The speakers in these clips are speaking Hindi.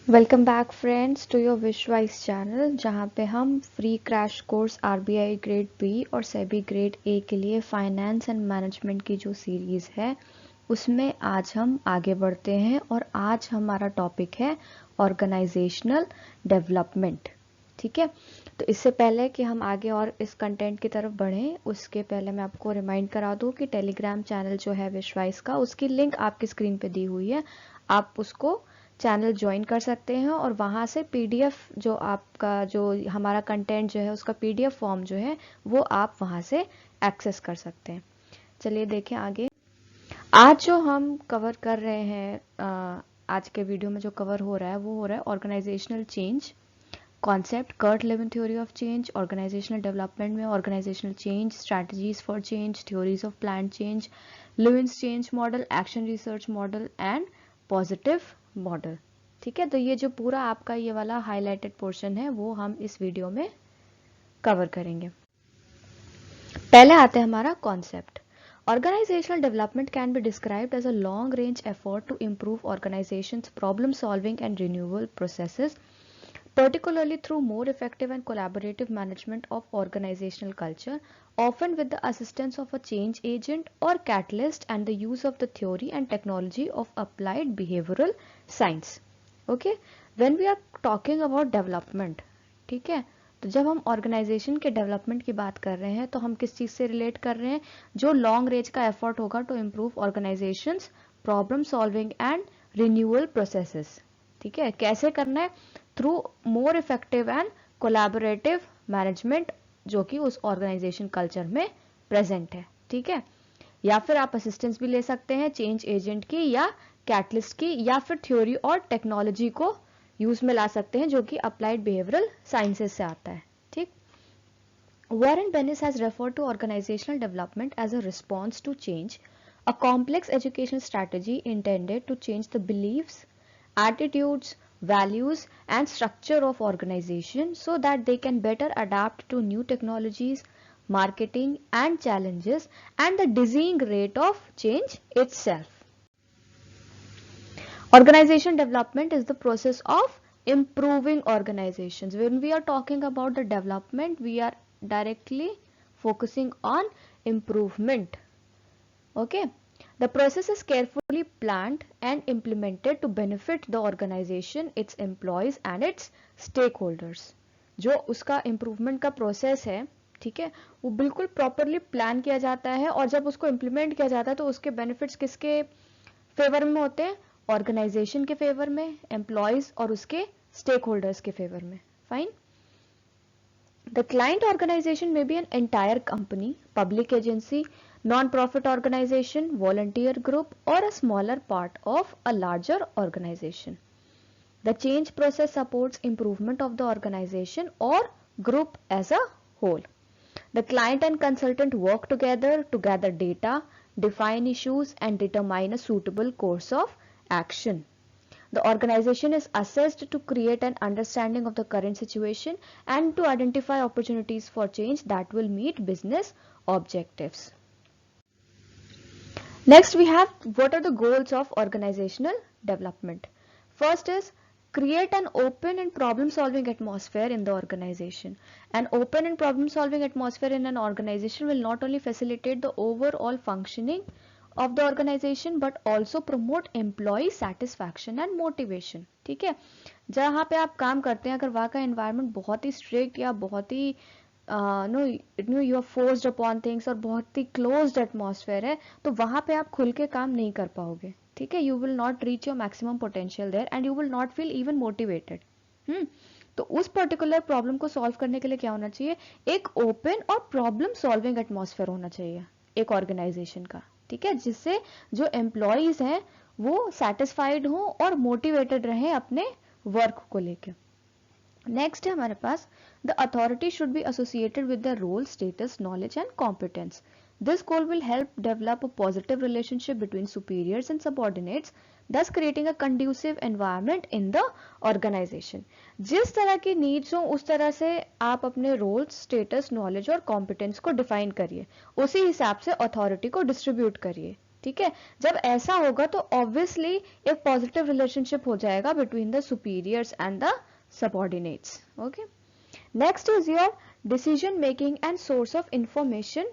Welcome back friends to your Wishwise channel, जहाँ पे हम free crash course RBI grade B और सेबी ग्रेड ए के लिए फाइनेंस एंड मैनेजमेंट की जो सीरीज़ है उसमें आज हम आगे बढ़ते हैं। और आज हमारा टॉपिक है ऑर्गेनाइजेशनल डेवलपमेंट। ठीक है, तो इससे पहले कि हम आगे और इस कंटेंट की तरफ बढ़ें, उसके पहले मैं आपको रिमाइंड करा दूं कि टेलीग्राम चैनल जो है विशवाइज का, उसकी लिंक आपकी स्क्रीन पे दी हुई है। आप उसको चैनल ज्वाइन कर सकते हैं और वहाँ से पीडीएफ जो आपका जो हमारा कंटेंट जो है उसका पीडीएफ फॉर्म जो है वो आप वहाँ से एक्सेस कर सकते हैं। चलिए देखें आगे। आज जो हम कवर कर रहे हैं, आज के वीडियो में जो कवर हो रहा है वो हो रहा है organizational change concept, Kurt Lewin theory of change, organizational development में organizational change, strategies for change, theories of plan change, Lewin's change model, action research model and positive model. ठीक है, तो ये जो पूरा आपका ये वाला हाईलाइटेड पोर्शन है वो हम इस वीडियो में कवर करेंगे। पहले आते हैं हमारा concept. Organizational development can be described as a long-range effort to improve organizations' problem-solving and renewal processes, particularly through more effective and collaborative management of organizational culture, often with the assistance of a change agent or catalyst and the use of the theory and technology of applied behavioral science. Okay, when we are talking about development, ठीक है, तो जब हम ऑर्गेनाइजेशन के डेवलपमेंट की बात कर रहे हैं तो हम किस चीज से रिलेट कर रहे हैं? जो लॉन्ग रेंज का एफर्ट होगा to improve organisations problem solving and renewal processes. ठीक है, कैसे करना है? Through more effective and collaborative management जो कि उस ऑर्गेनाइजेशन कल्चर में प्रेजेंट है। ठीक है, या फिर आप असिस्टेंस भी ले सकते हैं चेंज एजेंट की या कैटलिस्ट की, या फिर थ्योरी और टेक्नोलॉजी को यूज में ला सकते हैं जो कि अप्लाइड बिहेवियरल साइंसेस से आता है। ठीक, Warren Bennis has referred to organizational development as a response to change, a complex educational strategy intended to change the beliefs, attitudes, values, and structure of organization so that they can better adapt to new technologies, marketing, and challenges, and the dizzying rate of change itself. Organization development is the process of improving organizations. When we are talking about the development, we are directly focusing on improvement. Okay, the process is carefully planned and implemented to benefit the organization, its employees and its stakeholders. जो उसका improvement का process है, ठीक है, वो बिल्कुल properly plan किया जाता है और जब उसको implement किया जाता है तो उसके benefits किसके फेवर में होते हैं? ऑर्गेनाइजेशन के फेवर में, एम्प्लॉयज और उसके स्टेक होल्डर्स के फेवर में। फाइन। द क्लाइंट ऑर्गेनाइजेशन में be an entire company, public agency, non-profit organization, volunteer group, or a smaller part of a larger organization. The change process supports improvement of the organization or group as a whole. The client and consultant work together to gather data, define issues, and determine a suitable course of action. The organization is assessed to create an understanding of the current situation and to identify opportunities for change that will meet business objectives. Next, we have what are the goals of organizational development. First is create an open and problem solving atmosphere in the organization. An open and problem solving atmosphere in an organization will not only facilitate the overall functioning of the organization but also promote employee satisfaction and motivation. ठीक है, जहाँ पे आप काम करते हैं अगर वहाँ का environment बहुत ही strict या बहुत ही you are forced upon things और बहुत ही क्लोज्ड एटमॉस्फेयर है तो वहां पे आप खुल के काम नहीं कर पाओगे। ठीक है, you will not reach your maximum potential there and you will not feel even motivated. तो उस पर्टिकुलर प्रॉब्लम को सॉल्व करने के लिए क्या होना चाहिए? एक ओपन और प्रॉब्लम सॉल्विंग एटमॉस्फेयर होना चाहिए एक ऑर्गेनाइजेशन का। ठीक है, जिससे जो एम्प्लॉयज हैं वो सेटिस्फाइड हों और मोटिवेटेड रहें अपने वर्क को लेकर। नेक्स्ट है हमारे पास the authority should be associated with the role, status, knowledge and competence. This goal will help develop a positive relationship between superiors and subordinates, thus creating a conducive environment in the organization. जिस तरह की नीड्स हो उस तरह से आप अपने रोल, स्टेटस, नॉलेज और कॉम्पिटेंस को डिफाइन करिए, उसी हिसाब से अथॉरिटी को डिस्ट्रीब्यूट करिए। ठीक है, जब ऐसा होगा तो ऑब्वियसली एक पॉजिटिव रिलेशनशिप हो जाएगा between the superiors and the subordinates. Okay, next is your decision making and source of information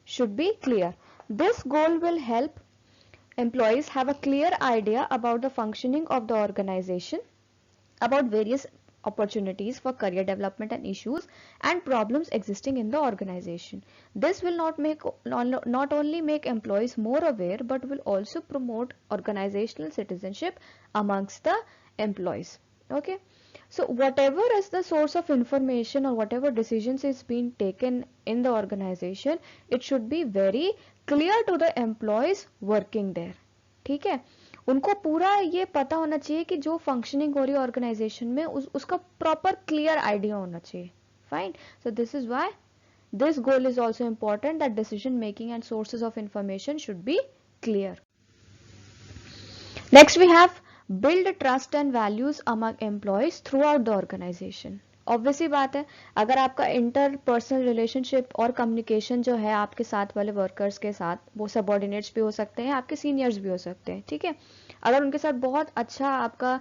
should be clear. This goal will help employees have a clear idea about the functioning of the organization, about various opportunities for career development and issues and problems existing in the organization. This will not only make employees more aware but will also promote organizational citizenship amongst the employees. Okay, so whatever is the source of information or whatever decisions is being taken in the organization, it should be very clear to the employees working there. ठीक है, उनको पूरा ये पता होना चाहिए कि जो फंक्शनिंग हो रही है ऑर्गेनाइजेशन में उसका प्रॉपर क्लियर आइडिया होना चाहिए. Fine, so this is why this goal is also important, that decision making and sources of information should be clear. Next we have build trust and values among employees throughout the organization. Obviously बात है, अगर आपका इंटरपर्सनल रिलेशनशिप और कम्युनिकेशन जो है आपके साथ वाले वर्कर्स के साथ, वो सबऑर्डिनेट्स भी हो सकते हैं, आपके सीनियर्स भी हो सकते हैं, ठीक है, अगर उनके साथ बहुत अच्छा आपका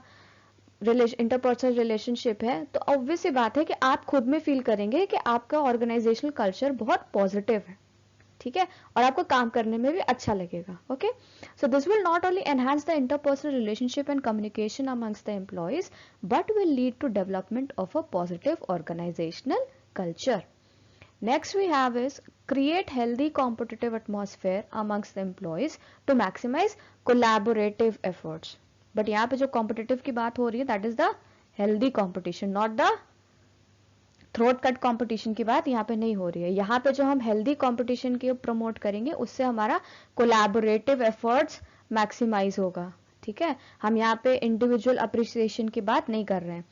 इंटरपर्सनल रिलेशनशिप है तो ऑब्वियसली बात है कि आप खुद में फील करेंगे कि आपका ऑर्गेनाइजेशनल कल्चर बहुत पॉजिटिव है, ठीक है, और आपको काम करने में भी अच्छा लगेगा. Okay, so this will not only enhance the interpersonal relationship and communication amongst the employees but will lead to development of a positive organisational culture. Next we have is create healthy competitive atmosphere amongst the employees to maximize collaborative efforts. But यहाँ पे जो competitive की बात हो रही है that is the healthy competition, not the throat cut competition की बात यहाँ पे नहीं हो रही है. यहाँ पे जो हम हेल्दी कंपटीशन की प्रमोट करेंगे उससे हमारा कोलैबोरेटिव एफर्ट्स मैक्सिमाइज होगा. ठीक है, हम यहाँ पे इंडिविजुअल अप्रिसिएशन की बात नहीं कर रहे हैं.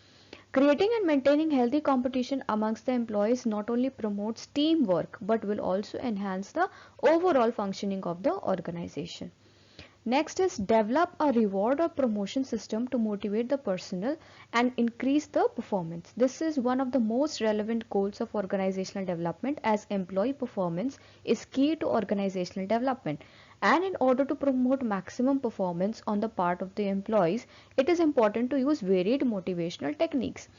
Creating and maintaining healthy competition amongst the employees not only promotes teamwork but will also enhance the overall functioning of the organization. Next is develop a reward or promotion system to motivate the personnel and increase the performance. This is one of the most relevant goals of organizational development as employee performance is key to organizational development. And in order to promote maximum performance on the part of the employees, it is important to use varied motivational techniques.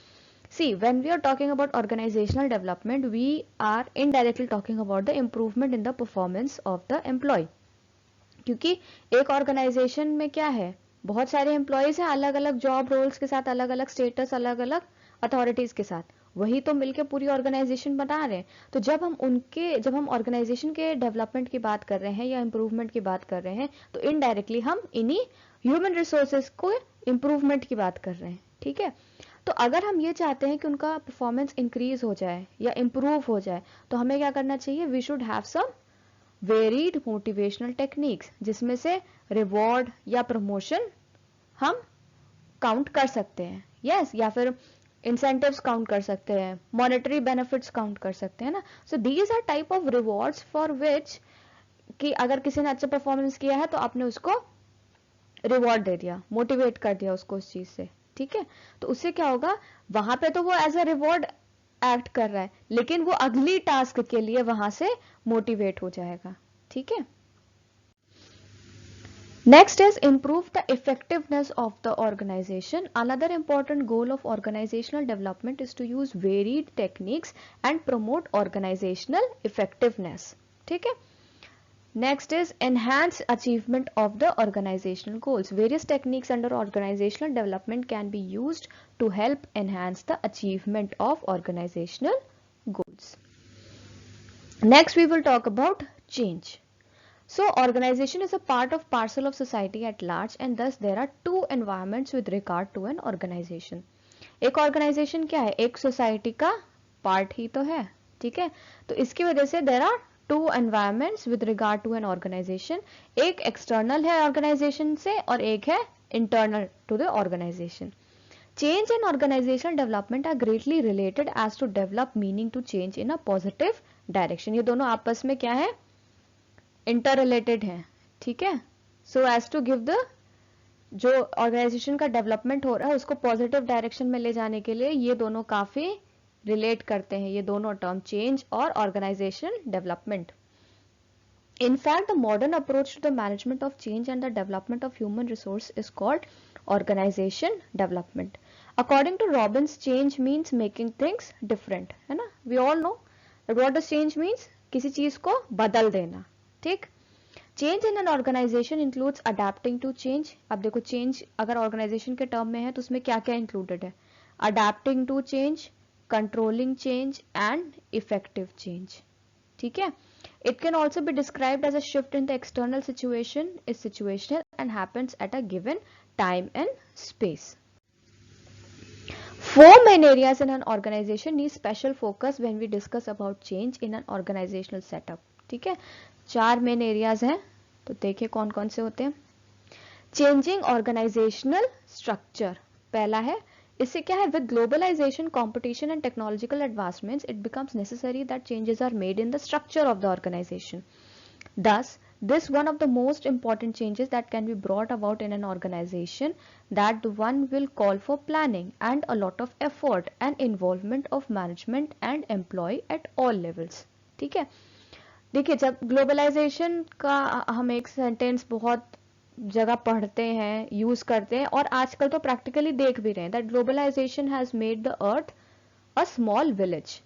See, when we are talking about organizational development, we are indirectly talking about the improvement in the performance of the employee. क्योंकि एक ऑर्गेनाइजेशन में क्या है, बहुत सारे एम्प्लॉयज हैं अलग अलग जॉब रोल्स के साथ, अलग अलग स्टेटस, अलग अलग अथॉरिटीज के साथ, वही तो मिलके पूरी ऑर्गेनाइजेशन बना रहे हैं. तो जब हम ऑर्गेनाइजेशन के डेवलपमेंट की बात कर रहे हैं या इंप्रूवमेंट की बात कर रहे हैं तो इनडायरेक्टली हम इन्हीं ह्यूमन रिसोर्सेज को इंप्रूवमेंट की बात कर रहे हैं. ठीक है, तो अगर हम ये चाहते हैं कि उनका परफॉर्मेंस इंक्रीज हो जाए या इंप्रूव हो जाए तो हमें क्या करना चाहिए, we should have some varied motivational techniques, जिसमें से रिवॉर्ड या प्रमोशन हम काउंट कर सकते हैं. यस, या फिर इंसेंटिव्स काउंट कर सकते हैं, मॉनेटरी बेनिफिट्स काउंट कर सकते हैं ना. So these are type of rewards for which कि अगर किसी ने अच्छा परफॉर्मेंस किया है तो आपने उसको रिवॉर्ड दे दिया, मोटिवेट कर दिया उसको उस चीज से. ठीक है, तो उससे क्या होगा, वहां पे तो वो एज अ रिवॉर्ड एक्ट कर रहा है लेकिन वो अगली टास्क के लिए वहां से मोटिवेट हो जाएगा. ठीक है, next is improve the effectiveness of the organisation. Another important goal of organisational development is to use varied techniques and promote organisational effectiveness. ठीक है, next is enhance achievement of the organizational goals. Various techniques under organizational development can be used to help enhance the achievement of organizational goals. Next we will talk about change. So organization is a part of parcel of society at large and thus there are two environments with regard to an organization. एक organization क्या है, एक society का part ही तो है. ठीक है, तो इसकी वजह से there are two environments with regard to an organization. एक external है organization से और एक है internal to the organization. Change and organizational development are greatly related as to develop meaning to change in a positive direction. ये दोनों आपस में क्या है, interrelated हैं. ठीक है, so as to give the जो ऑर्गेनाइजेशन का डेवलपमेंट हो रहा है उसको पॉजिटिव डायरेक्शन में ले जाने के लिए ये दोनों काफी रिलेट करते हैं, ये दोनों टर्म, चेंज और organisation development. In fact, the modern approach to the management of change and the development of human resource is called organization development. According to Robbins, change means making things different, है ना? We all know that what does change means? किसी चीज को बदल देना, ठीक? Change in an organisation includes adapting to change. अब देखो चेंज अगर ऑर्गेनाइजेशन के टर्म में है तो उसमें क्या क्या इंक्लूडेड है? Adapting to change, controlling change and effective change. ठीक है. It can also be described as a shift in the external situation, is situational and happens at a given time and space. Four main areas in an organization need special focus when we discuss about change in an organizational setup. ठीक है, 4 मेन एरियाज हैं, तो देखिए कौन कौन से होते हैं. चेंजिंग ऑर्गेनाइजेशनल स्ट्रक्चर पहला है. इससे क्या है, with globalisation, competition and technological advancements, it becomes necessary that changes are made in the structure of the organisation. Thus, this one of the most important changes that can be brought about in an organization, that the one will call for planning and a lot of effort and involvement of management and employee at all levels. ठीक है. देखिए जब ग्लोबलाइजेशन का हम एक सेंटेंस बहुत जगह पढ़ते हैं, यूज करते हैं, और आजकल तो प्रैक्टिकली देख भी रहे हैं, that globalisation has made the earth a small village.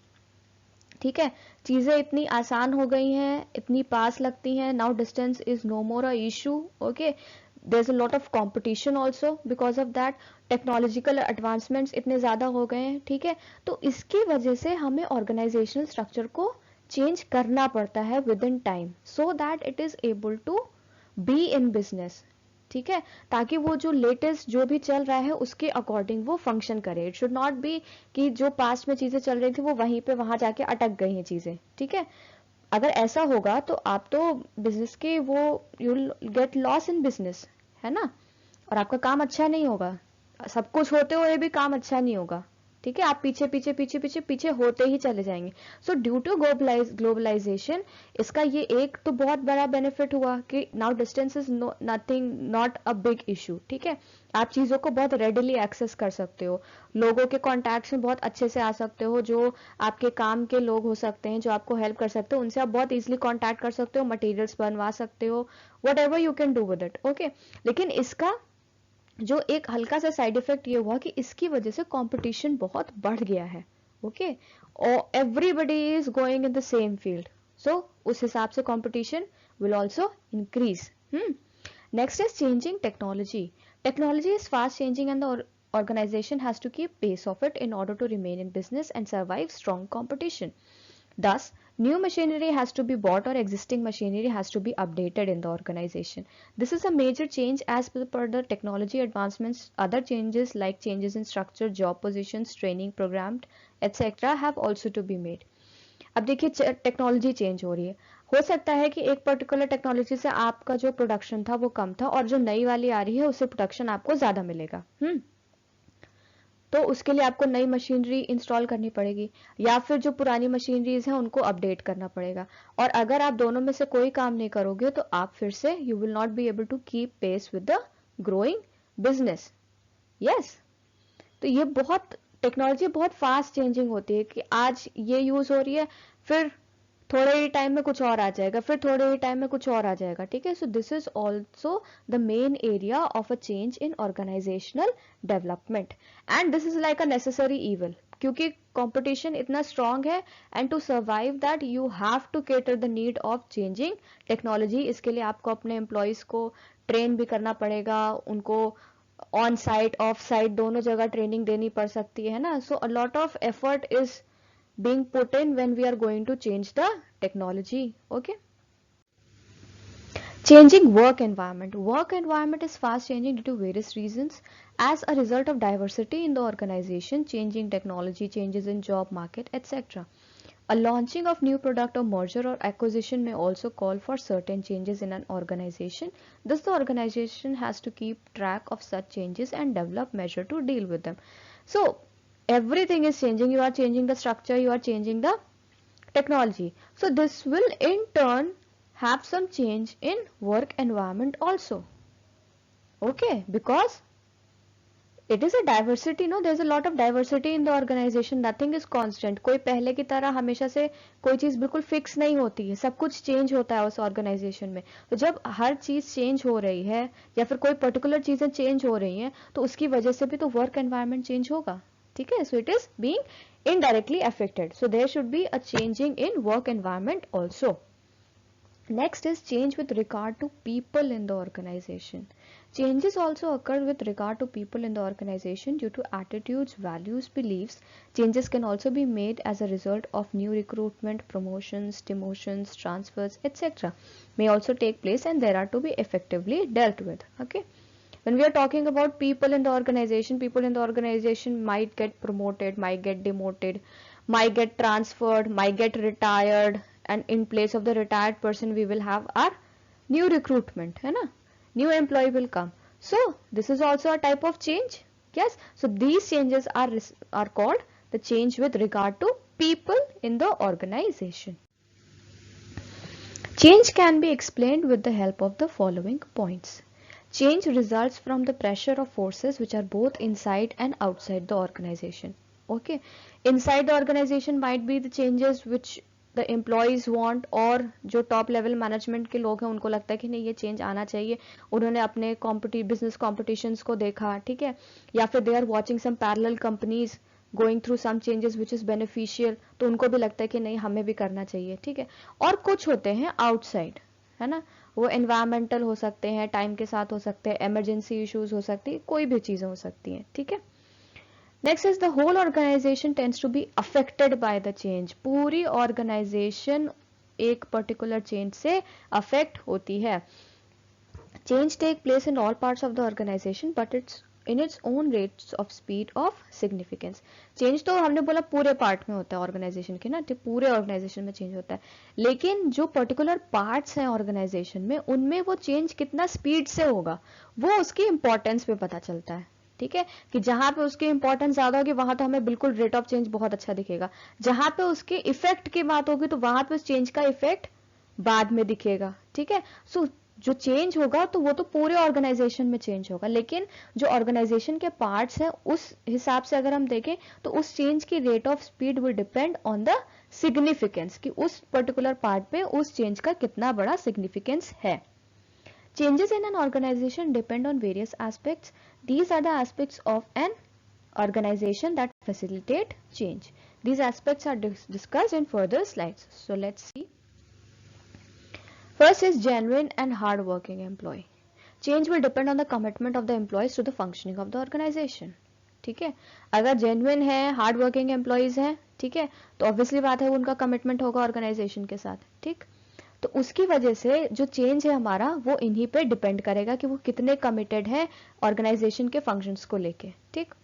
ठीक है, चीजें इतनी आसान हो गई हैं, इतनी पास लगती हैं. Now distance is no more a issue. Okay, there is a lot of competition also because of that. Technological advancements इतने ज्यादा हो गए हैं. ठीक है, तो इसकी वजह से हमें ऑर्गेनाइजेशनल स्ट्रक्चर को चेंज करना पड़ता है within time, so that it is able to be in business. ठीक है, ताकि वो जो लेटेस्ट जो भी चल रहा है उसके अकॉर्डिंग वो फंक्शन करे. इट शुड नॉट बी कि जो पास्ट में चीजें चल रही थी वो वहीं पे वहां जाके अटक गई हैं चीजें. ठीक है, अगर ऐसा होगा तो आप तो बिजनेस के वो you get loss in business, है ना, और आपका काम अच्छा नहीं होगा. सब कुछ होते हुए भी काम अच्छा नहीं होगा. ठीक है, आप पीछे पीछे पीछे पीछे पीछे होते ही चले जाएंगे. सो ड्यू टू ग्लोबलाइजेशन इसका ये एक तो बहुत बड़ा बेनिफिट हुआ कि now distance is nothing, not a big issue. ठीक है, आप चीजों को बहुत रेडिली एक्सेस कर सकते हो, लोगों के कॉन्टैक्ट्स में बहुत अच्छे से आ सकते हो, जो आपके काम के लोग हो सकते हैं, जो आपको हेल्प कर सकते हो, उनसे आप बहुत इजीली कॉन्टैक्ट कर सकते हो, मटेरियल्स बनवा सकते हो, what ever you can do with it. Okay, लेकिन इसका जो एक हल्का सा साइड इफेक्ट ये हुआ कि इसकी वजह से कंपटीशन बहुत बढ़ गया है. ओके, और everybody is going in the same field, so उस हिसाब से competition will also increase. Next is changing technology. Technology is fast changing and the organization has to keep pace of it in order to remain in business and survive strong competition. Thus, new machinery has to be bought or existing machinery has to be updated in the organization. This is a major change as per the technology advancements. Other changes like changes in structure, job positions, training programs, etc. have also to be made. अब देखिए टेक्नोलॉजी चेंज हो रही है. हो सकता है कि एक पर्टिकुलर टेक्नोलॉजी से आपका जो प्रोडक्शन था वो कम था और जो नई वाली आ रही है उससे प्रोडक्शन आपको ज्यादा मिलेगा. तो उसके लिए आपको नई मशीनरी इंस्टॉल करनी पड़ेगी या फिर जो पुरानी मशीनरीज हैं उनको अपडेट करना पड़ेगा. और अगर आप दोनों में से कोई काम नहीं करोगे तो आप फिर से you will not be able to keep pace with the growing business. Yes, तो ये बहुत टेक्नोलॉजी बहुत फास्ट चेंजिंग होती है कि आज ये यूज हो रही है, फिर थोड़े ही टाइम में कुछ और आ जाएगा, फिर थोड़े ही टाइम में कुछ और आ जाएगा. ठीक है, so this is also the main area of a change in organisational development and this is like a necessary evil, क्योंकि कंपटीशन इतना स्ट्रांग है and to survive that you have to cater the need of changing technology. इसके लिए आपको अपने एम्प्लॉयज को ट्रेन भी करना पड़ेगा, उनको ऑन साइट ऑफ साइट दोनों जगह ट्रेनिंग देनी पड़ सकती है ना. So a lot of effort is being put in when we are going to change the technology. Okay, changing work environment. Work environment is fast changing due to various reasons as a result of diversity in the organization, changing technology, changes in job market, etc. A launching of new product or merger or acquisition may also call for certain changes in an organization. Thus the organization has to keep track of such changes and develop measure to deal with them. So everything is changing, you are changing the structure, you are changing the technology, so this will in turn have some change in work environment also. Okay, because it is a diversity, no, there is a lot of diversity in the organisation, nothing is constant. कोई पहले की तरह हमेशा से कोई चीज बिल्कुल फिक्स नहीं होती है, सब कुछ चेंज होता है उस ऑर्गेनाइजेशन में। तो जब हर चीज चेंज हो रही है या फिर कोई पर्टिकुलर चीजें चेंज हो रही हैं, तो उसकी वजह से भी तो वर्क एनवायरनमेंट चेंज होगा, ठीक है। So it is being indirectly affected, so there should be a changing in work environment also. Next is change with regard to people in the organization. Changes also occur with regard to people in the organization due to attitudes, values, beliefs. Changes can also be made as a result of new recruitment, promotions, demotions, transfers, etc. May also take place and there are to be effectively dealt with. Okay. When we are talking about people in the organization might get promoted, might get demoted, might get transferred, might get retired, and in place of the retired person we will have our new recruitment, है ना, new employee will come. So this is also a type of change. Yes, so these changes are called the change with regard to people in the organization. Change can be explained with the help of the following points. Change results from the pressure of forces which are both inside and outside the organization. Okay, inside the organization might be the changes which the employees want, और जो टॉप लेवल मैनेजमेंट के लोग हैं उनको लगता है कि नहीं ये चेंज आना चाहिए, उन्होंने अपने बिजनेस कॉम्पिटिशन्स को देखा, ठीक है, या फिर they are watching some parallel companies going through some changes which is beneficial, तो उनको भी लगता है कि नहीं हमें भी करना चाहिए, ठीक है। और कुछ होते हैं आउटसाइड, है ना, वो एनवायरमेंटल हो सकते हैं, टाइम के साथ हो सकते हैं, इमरजेंसी इश्यूज हो सकती है, कोई भी चीजें हो सकती हैं, ठीक है। Next is the whole organisation tends to be affected by the change. पूरी ऑर्गेनाइजेशन एक पर्टिकुलर चेंज से अफेक्ट होती है। Change take place in all parts of the organisation but it's in its own rates of speed of significance. Change तो हमने बोला पूरे पार्ट में होता है ऑर्गेनाइजेशन के ना, पूरे ऑर्गेनाइजेशन में चेंज होता है, लेकिन जो पर्टिकुलर पार्ट्स हैं ऑर्गेनाइजेशन में उनमें वो चेंज कितना स्पीड से होगा वो उसकी इंपॉर्टेंस पे पता चलता है, ठीक है, कि जहां पे उसकी इंपॉर्टेंस ज्यादा होगी वहां तो हमें बिल्कुल रेट ऑफ चेंज बहुत अच्छा दिखेगा, जहां पे उसके इफेक्ट की बात होगी तो वहां पे उस चेंज का इफेक्ट बाद में दिखेगा, ठीक है। सो जो चेंज होगा तो वो तो पूरे ऑर्गेनाइजेशन में चेंज होगा, लेकिन जो ऑर्गेनाइजेशन के पार्ट्स हैं उस हिसाब से अगर हम देखें तो उस चेंज की rate of speed will depend on the significance, कि उस पर्टिकुलर पार्ट पे उस चेंज का कितना बड़ा सिग्निफिकेंस है। Changes in an organization depend on various aspects. These are the aspects of an organization that facilitate change. These aspects are discussed in further slides. So let's see. First is genuine and hard-working employee. Change will depend on the commitment of the employees to the functioning of the organization. ठीक है, अगर जेन्युइन है, हार्ड वर्किंग एम्प्लॉयज हैं, ठीक है, तो ऑब्वियसली बात है उनका कमिटमेंट होगा ऑर्गेनाइजेशन के साथ, ठीक। तो उसकी वजह से जो चेंज है हमारा वो इन्हीं पे डिपेंड करेगा कि वो कितने कमिटेड है ऑर्गेनाइजेशन के फंक्शंस को लेके, ठीक।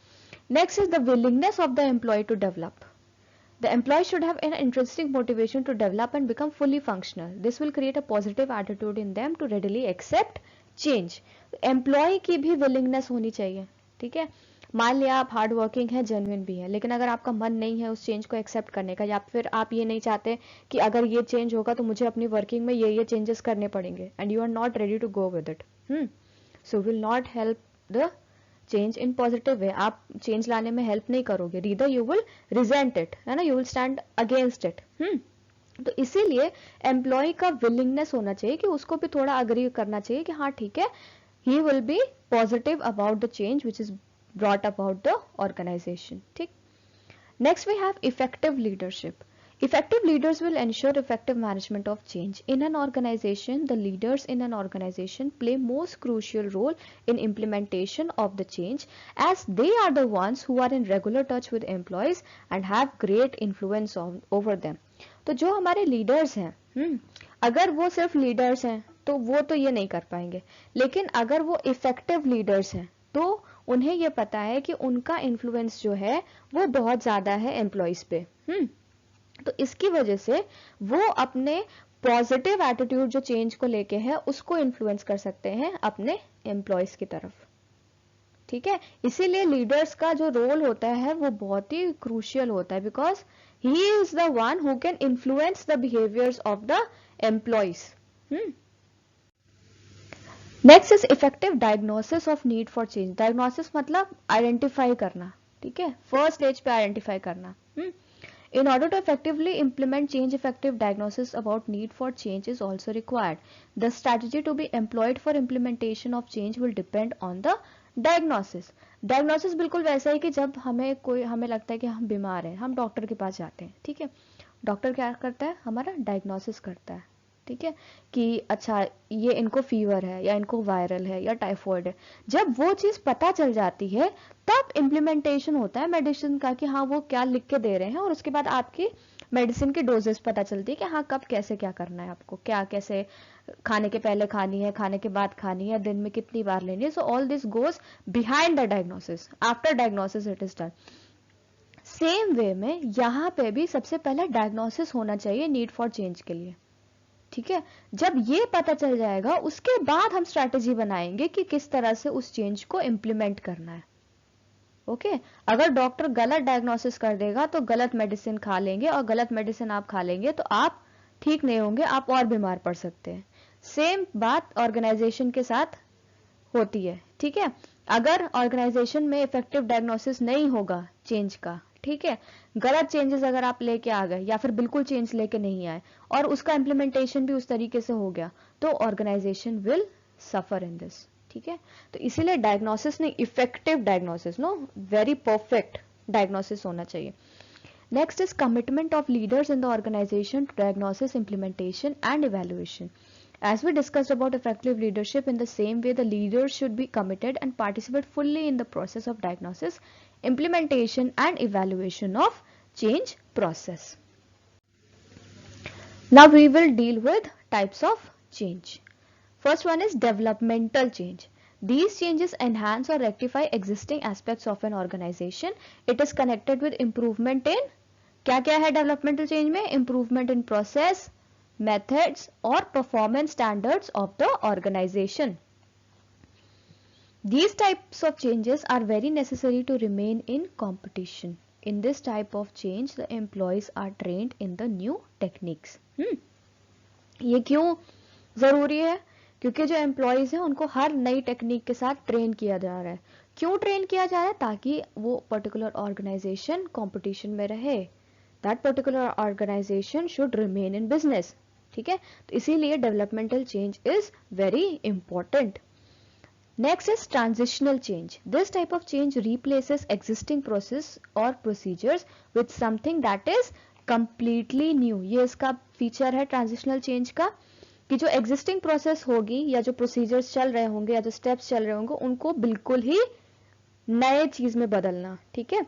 Next is the willingness of the employee to develop. The employee should have an intrinsic motivation to develop and become fully functional. This will create a positive attitude in them to readily accept change. Employee की भी willingness होनी चाहिए, ठीक है। मान लिया आप हार्ड वर्किंग है, जेन्युइन भी है, लेकिन अगर आपका मन नहीं है उस चेंज को एक्सेप्ट करने का, या फिर आप ये नहीं चाहते कि अगर ये चेंज होगा तो मुझे अपनी वर्किंग में ये चेंजेस करने पड़ेंगे, and you are not ready to go with it, so will not help the change in positive way. आप चेंज लाने में हेल्प नहीं करोगे, rather you will resent it, है ना, you will stand against it. तो इसीलिए एम्प्लॉय का विलिंगनेस होना चाहिए कि उसको भी थोड़ा अग्री करना चाहिए कि हाँ ठीक है, he will be positive about the change which is brought about the organization, ठीक। Next we have effective leadership. Effective leaders will ensure effective management of change. In an organization, the leaders in an organization play most crucial role in implementation of the change, as they are the ones who are in regular touch with employees and have great influence over them. तो जो हमारे leaders हैं, अगर वो सिर्फ leaders हैं तो वो तो ये नहीं कर पाएंगे, लेकिन अगर वो effective leaders हैं तो उन्हें ये पता है कि उनका इन्फ्लुएंस जो है वो बहुत ज्यादा है एम्प्लॉइज पे, तो इसकी वजह से वो अपने पॉजिटिव एटीट्यूड जो चेंज को लेके है उसको इन्फ्लुएंस कर सकते हैं अपने एम्प्लॉइज की तरफ, ठीक है। इसीलिए लीडर्स का जो रोल होता है वो बहुत ही क्रूशियल होता है, because he is the one who can influence the behaviours of the employees. Next is effective diagnosis of need for change. Diagnosis मतलब आइडेंटिफाई करना, ठीक है, फर्स्ट स्टेज पे आइडेंटिफाई करना। In order to effectively implement change, effective diagnosis about need for change is also required. The strategy to be employed for implementation of change will depend on the diagnosis. Diagnosis बिल्कुल वैसा है कि जब हमें लगता है कि हम बीमार हैं, हम डॉक्टर के पास जाते हैं, ठीक है। डॉक्टर क्या करता है, हमारा डायग्नोसिस करता है, ठीक है, कि अच्छा ये इनको फीवर है या इनको वायरल है या टाइफॉइड है। जब वो चीज पता चल जाती है तब इम्प्लीमेंटेशन होता है मेडिसिन का, कि हाँ वो क्या लिख के दे रहे हैं, और उसके बाद आपकी मेडिसिन की डोजेस पता चलती है कि हाँ कब कैसे क्या करना है आपको, क्या कैसे खाने के पहले खानी है, खाने के बाद खानी है, दिन में कितनी बार लेनी है। So all this goes behind the diagnosis, after diagnosis it is done. Same way में यहाँ पे भी सबसे पहले डायग्नोसिस होना चाहिए नीड फॉर चेंज के लिए, ठीक है। जब ये पता चल जाएगा उसके बाद हम स्ट्रैटेजी बनाएंगे कि किस तरह से उस चेंज को इंप्लीमेंट करना है। ओके अगर डॉक्टर गलत डायग्नोसिस कर देगा तो गलत मेडिसिन खा लेंगे, और गलत मेडिसिन आप खा लेंगे तो आप ठीक नहीं होंगे, आप और बीमार पड़ सकते हैं। सेम बात ऑर्गेनाइजेशन के साथ होती है, ठीक है। अगर ऑर्गेनाइजेशन में इफेक्टिव डायग्नोसिस नहीं होगा चेंज का, ठीक है, गलत चेंजेस अगर आप लेके आ गए या फिर बिल्कुल चेंज लेके नहीं आए और उसका इंप्लीमेंटेशन भी उस तरीके से हो गया, तो organisation will suffer in this, ठीक है। तो इसीलिए डायग्नोसिस नहीं, effective diagnosis, no very perfect diagnosis होना चाहिए। Next is commitment of leaders in the organization to diagnosis, implementation and evaluation. As we discussed about effective leadership, in the same way the leaders should be committed and participate fully in the process of diagnosis, implementation and evaluation of change process. Now we will deal with types of change. First one is developmental change. These changes enhance or rectify existing aspects of an organization. It is connected with improvement in, क्या क्या है डेवलपमेंटल चेंज में, इंप्रूवमेंट इन प्रोसेस, मेथड्स और performance standards of the organisation. These types of changes are very necessary to remain in competition. In this type of change, the employees are trained in the new techniques. ये क्यों जरूरी है? क्योंकि जो एम्प्लॉयज हैं उनको हर नई टेक्निक के साथ ट्रेन किया जा रहा है। क्यों ट्रेन किया जा रहा है? ताकि वो पर्टिकुलर ऑर्गेनाइजेशन कंपटीशन में रहे, that particular organisation should remain in business, ठीक है। तो इसीलिए developmental change is very important. Next is transitional change. This type of change replaces existing process or procedures with something that is completely new. ये इसका फीचर है ट्रांजिशनल चेंज का, कि जो एग्जिस्टिंग प्रोसेस होगी या जो प्रोसीजर्स चल रहे होंगे या जो स्टेप्स चल रहे होंगे उनको बिल्कुल ही नए चीज में बदलना, ठीक है।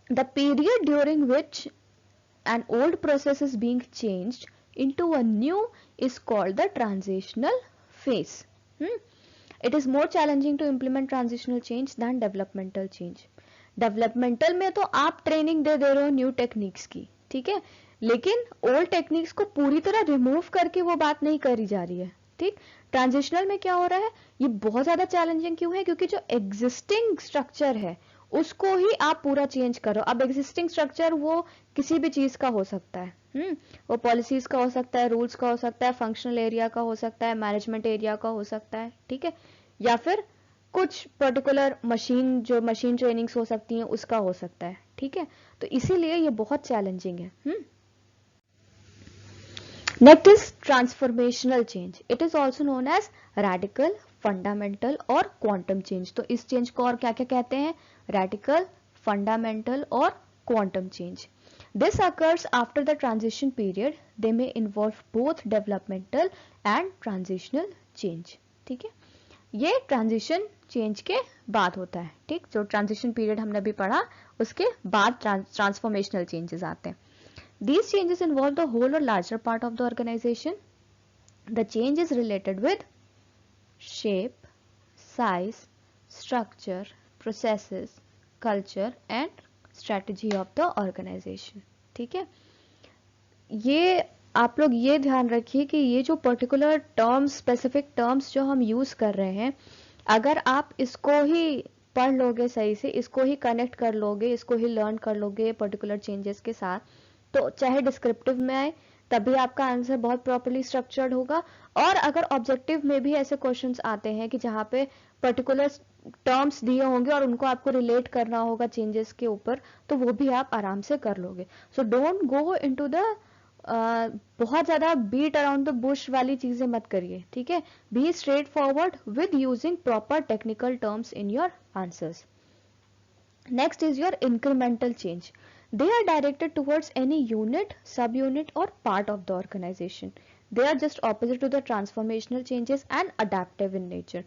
The period during which an old process is being changed into a new is called the transitional phase. It is more challenging to implement transitional change than developmental change. Developmental में तो आप ट्रेनिंग दे रहे हो न्यू टेक्निक्स की, ठीक है, लेकिन ओल्ड टेक्निक्स को पूरी तरह रिमूव करके वो बात नहीं करी जा रही है, ठीक। ट्रांजिशनल में क्या हो रहा है, ये बहुत ज्यादा चैलेंजिंग क्यों है? क्योंकि जो एग्जिस्टिंग स्ट्रक्चर है उसको ही आप पूरा चेंज करो। अब एग्जिस्टिंग स्ट्रक्चर वो किसी भी चीज का हो सकता है, वो पॉलिसीज का हो सकता है, रूल्स का हो सकता है, फंक्शनल एरिया का हो सकता है, मैनेजमेंट एरिया का हो सकता है, ठीक है, या फिर कुछ पर्टिकुलर मशीन, जो मशीन ट्रेनिंग्स हो सकती हैं उसका हो सकता है, ठीक है। तो इसीलिए ये बहुत चैलेंजिंग है. Next is transformational change. It is also known as radical, fundamental और क्वांटम चेंज. तो इस चेंज को और क्या क्या कहते हैं? रेडिकल, फंडामेंटल और quantum change. This occurs after the transition period. They may involve both developmental and transitional change. ठीक है, ये ट्रांजिशन चेंज के बाद होता है, ठीक। जो ट्रांजिशन पीरियड हमने अभी पढ़ा उसके बाद ट्रांसफॉर्मेशनल चेंजेस आते हैं. These changes involve the whole or larger part of the organization. The change is related with shape, size, structure, processes, culture and strategy of the organization. ठीक है, ये आप लोग ये ध्यान रखिए कि ये जो पर्टिकुलर टर्म्स, स्पेसिफिक टर्म्स जो हम यूज कर रहे हैं, अगर आप इसको ही पढ़ लोगे सही से, इसको ही कनेक्ट कर लोगे, इसको ही लर्न कर लोगे पर्टिकुलर चेंजेस के साथ, तो चाहे डिस्क्रिप्टिव में आए तभी आपका आंसर बहुत प्रॉपर्ली स्ट्रक्चर्ड होगा। और अगर ऑब्जेक्टिव में भी ऐसे क्वेश्चंस आते हैं कि जहाँ पे पर्टिकुलर टर्म्स दिए होंगे और उनको आपको रिलेट करना होगा चेंजेस के ऊपर, तो वो भी आप आराम से कर लोगे। So don't go into the बहुत ज्यादा बीट अराउंड द बुश वाली चीजें मत करिए, ठीक है। Be straight forward with using proper technical terms in your answers. Next is your incremental change. They are directed towards any unit, subunit or part of the organization. They are just opposite to the transformational changes and adaptive in nature.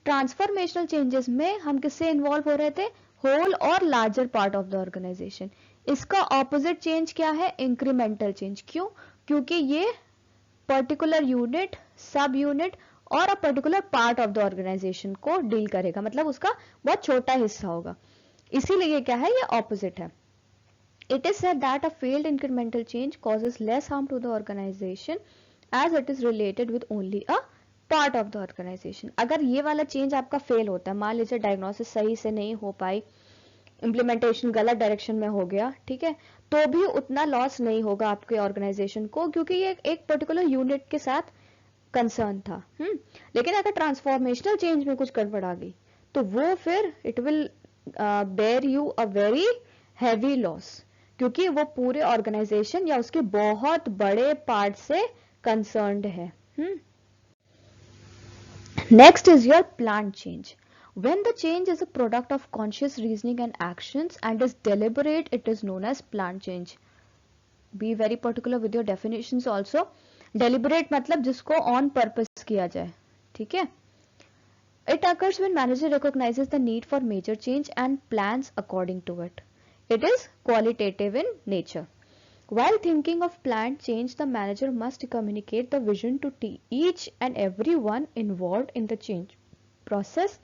Transformational changes में हम किससे इन्वॉल्व हो रहे थे? होल और larger part of the organisation. इसका ऑपोजिट चेंज क्या है? Incremental change. क्यों? क्योंकि ये पर्टिकुलर यूनिट, सब यूनिट और a particular part of the organisation को डील करेगा, मतलब उसका बहुत छोटा हिस्सा होगा, इसीलिए ये क्या है? ये ऑपोजिट है। It is said that a failed incremental change causes less harm to the organization as it is related with only a part of the organization. अगर ये वाला चेंज आपका फेल होता है, मान लीजिए डायग्नोसिस सही से नहीं हो पाई, इम्प्लीमेंटेशन गलत डायरेक्शन में हो गया, ठीक है, तो भी उतना लॉस नहीं होगा आपके ऑर्गेनाइजेशन को, क्योंकि ये एक पर्टिकुलर यूनिट के साथ कंसर्न था। लेकिन अगर ट्रांसफॉर्मेशनल चेंज में कुछ गड़बड़ आ गई तो वो फिर it will bear you a very heavy loss, क्योंकि वो पूरे ऑर्गेनाइजेशन या उसके बहुत बड़े पार्ट से कंसर्न्ड है। Next is your plan change. When the change is a product of conscious reasoning and actions and is deliberate, it is known as planned change. Be very particular with your definitions also. Deliberate मतलब जिसको on purpose किया जाए, ठीक है? It occurs when manager recognizes the need for major change and plans according to it. It is qualitative in nature. While thinking of planned change, the manager must communicate the vision to each and everyone involved in the change process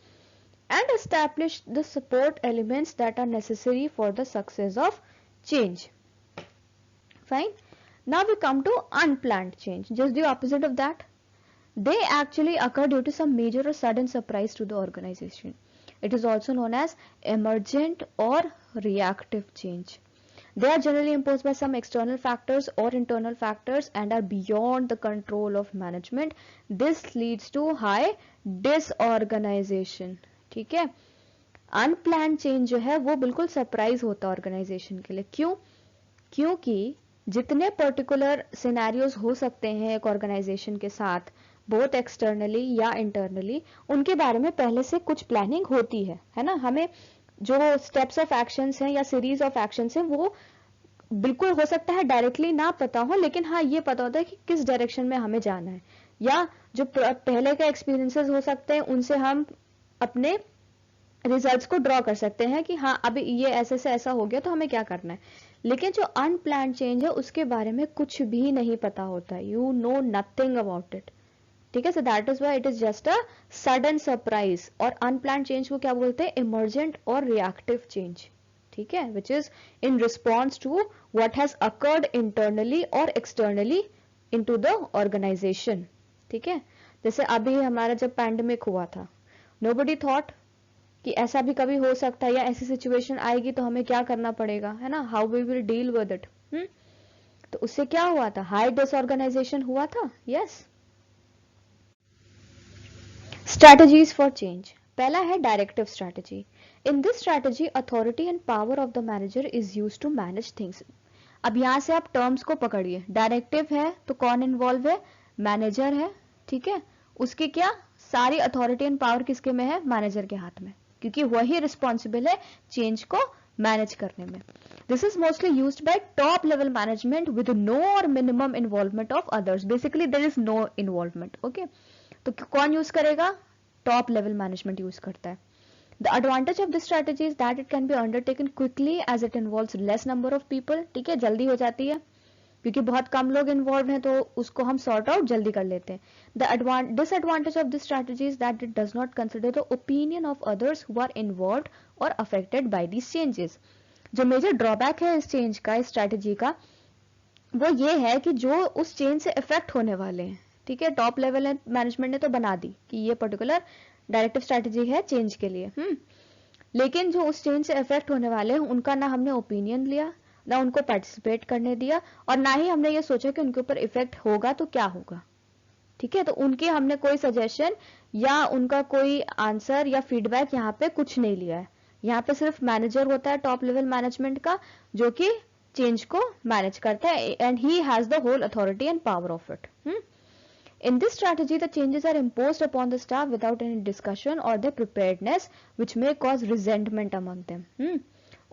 and establish the support elements that are necessary for the success of change. Fine. Now we come to unplanned change, just the opposite of that. They actually occur due to some major or sudden surprise to the organization. It is also known as emergent or reactive change. They are generally imposed by some external factors or internal factors and are beyond the control of management. This leads to high disorganization. ठीक है, अनप्लान चेंज जो है वो बिल्कुल सरप्राइज होता है ऑर्गेनाइजेशन के लिए। क्यों? क्योंकि जितने पर्टिकुलर सिनेरियोज हो सकते हैं एक ऑर्गेनाइजेशन के साथ, बोथ एक्सटर्नली या इंटरनली, उनके बारे में पहले से कुछ प्लानिंग होती है ना। हमें जो स्टेप्स ऑफ एक्शंस हैं या सीरीज ऑफ एक्शंस हैं वो बिल्कुल हो सकता है डायरेक्टली ना पता हो, लेकिन हाँ ये पता होता है कि किस डायरेक्शन में हमें जाना है, या जो पहले के एक्सपीरियंसेस हो सकते हैं उनसे हम अपने रिजल्ट्स को ड्रॉ कर सकते हैं कि हाँ अभी ये ऐसे से ऐसा हो गया तो हमें क्या करना है। लेकिन जो अनप्लान्ड चेंज है उसके बारे में कुछ भी नहीं पता होता, you know nothing about it, ठीक है। सो that is why it is just a sudden surprise. और अनप्लान्ड चेंज को क्या बोलते हैं? इमर्जेंट और रिएक्टिव चेंज, ठीक है, which is in response to what has occurred internally और एक्सटर्नली इनटू द ऑर्गेनाइजेशन, ठीक है। जैसे अभी हमारा जब पैंडेमिक हुआ था, नोबडी थॉट कि ऐसा भी कभी हो सकता है या ऐसी सिचुएशन आएगी तो हमें क्या करना पड़ेगा, है ना, how we will deal with it. तो उससे क्या हुआ था? हाई डिसऑर्गेनाइजेशन हुआ था। यस। Strategies for change. पहला है directive strategy. In this strategy authority and power of the manager is use to manage things. अब यहां से आप टर्म्स को पकड़िए। डायरेक्टिव है तो कौन इन्वॉल्व है? मैनेजर है, ठीक है। उसकी क्या सारी अथॉरिटी एंड पावर किसके में है? मैनेजर के हाथ में, क्योंकि वही रिस्पॉन्सिबल है चेंज को मैनेज करने में। This is mostly used by top level management with no or minimum involvement of others. Basically there is no involvement, okay. तो कौन यूज करेगा? टॉप लेवल मैनेजमेंट यूज करता है। The advantage of this strategy is that it can be undertaken quickly as it involves less number of people, ठीक है, जल्दी हो जाती है क्योंकि बहुत कम लोग इन्वॉल्व हैं, तो उसको हम सॉर्ट आउट जल्दी कर लेते हैं। The disadvantage of this strategy is that it does not consider the opinion of others who are involved और अफेक्टेड बाय दीज चेंजेस। जो मेजर ड्रॉबैक है इस चेंज का, इस स्ट्रैटेजी का, वो ये है कि जो उस चेंज से इफेक्ट होने वाले हैं, ठीक है, टॉप लेवल मैनेजमेंट ने तो बना दी कि ये पर्टिकुलर डायरेक्टिव स्ट्रैटेजी है चेंज के लिए, लेकिन जो उस चेंज से इफेक्ट होने वाले हैं उनका ना हमने ओपिनियन लिया, ना उनको पार्टिसिपेट करने दिया, और ना ही हमने ये सोचा कि उनके ऊपर इफेक्ट होगा तो क्या होगा। ठीक है, तो उनके हमने कोई सजेशन या उनका कोई आंसर या फीडबैक यहाँ पे कुछ नहीं लिया है। यहाँ पे सिर्फ मैनेजर होता है टॉप लेवल मैनेजमेंट का, जो कि चेंज को मैनेज करता है, and he has the whole authority and power of it. In this strategy, the changes are imposed upon the staff without any discussion or their preparedness, which may cause resentment among them.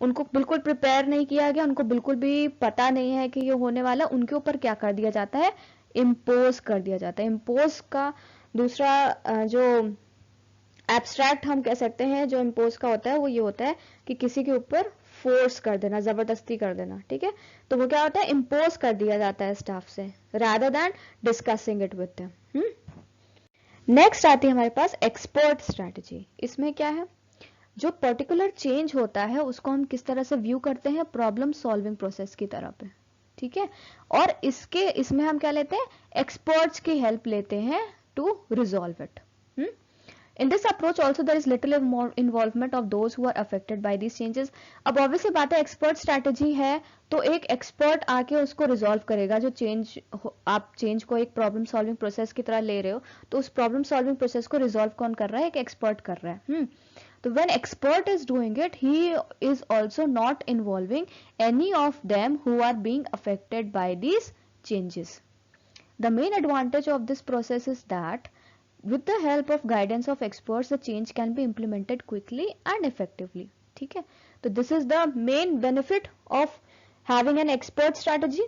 उनको बिल्कुल प्रिपेयर नहीं किया गया, उनको बिल्कुल भी पता नहीं है कि ये होने वाला, उनके ऊपर क्या कर दिया जाता है, इम्पोज कर दिया जाता है। इम्पोज का दूसरा जो एब्स्ट्रैक्ट हम कह सकते हैं जो इम्पोज का होता है, वो ये होता है कि किसी के ऊपर फोर्स कर देना, जबरदस्ती कर देना। ठीक है, तो वो क्या होता है, इम्पोज कर दिया जाता है स्टाफ से, rather than discussing it with them. Next आती है हमारे पास एक्सपर्ट स्ट्रैटेजी। इसमें क्या है, जो पर्टिकुलर चेंज होता है उसको हम किस तरह से व्यू करते हैं, प्रॉब्लम सॉल्विंग प्रोसेस की तरह पे। ठीक है, और इसमें हम क्या लेते हैं, एक्सपर्ट्स की हेल्प लेते हैं to resolve it. In this approach also there is little involvement of those who are affected by these changes. अब obviously बात है एक्सपर्ट स्ट्रैटेजी है तो एक एक्सपर्ट आके उसको रिजॉल्व करेगा। जो आप चेंज को एक प्रॉब्लम सॉल्विंग प्रोसेस की तरह ले रहे हो, तो उस प्रॉब्लम सॉल्विंग प्रोसेस को रिजॉल्व कौन कर रहा है, एक एक्सपर्ट कर रहा है। तो when expert is doing it, he is also not involving any of them who are being affected by these changes. The main advantage of this process is that with the help of guidance of experts, the change can be implemented quickly and effectively. ठीक है, तो this is the main benefit of having an expert strategy.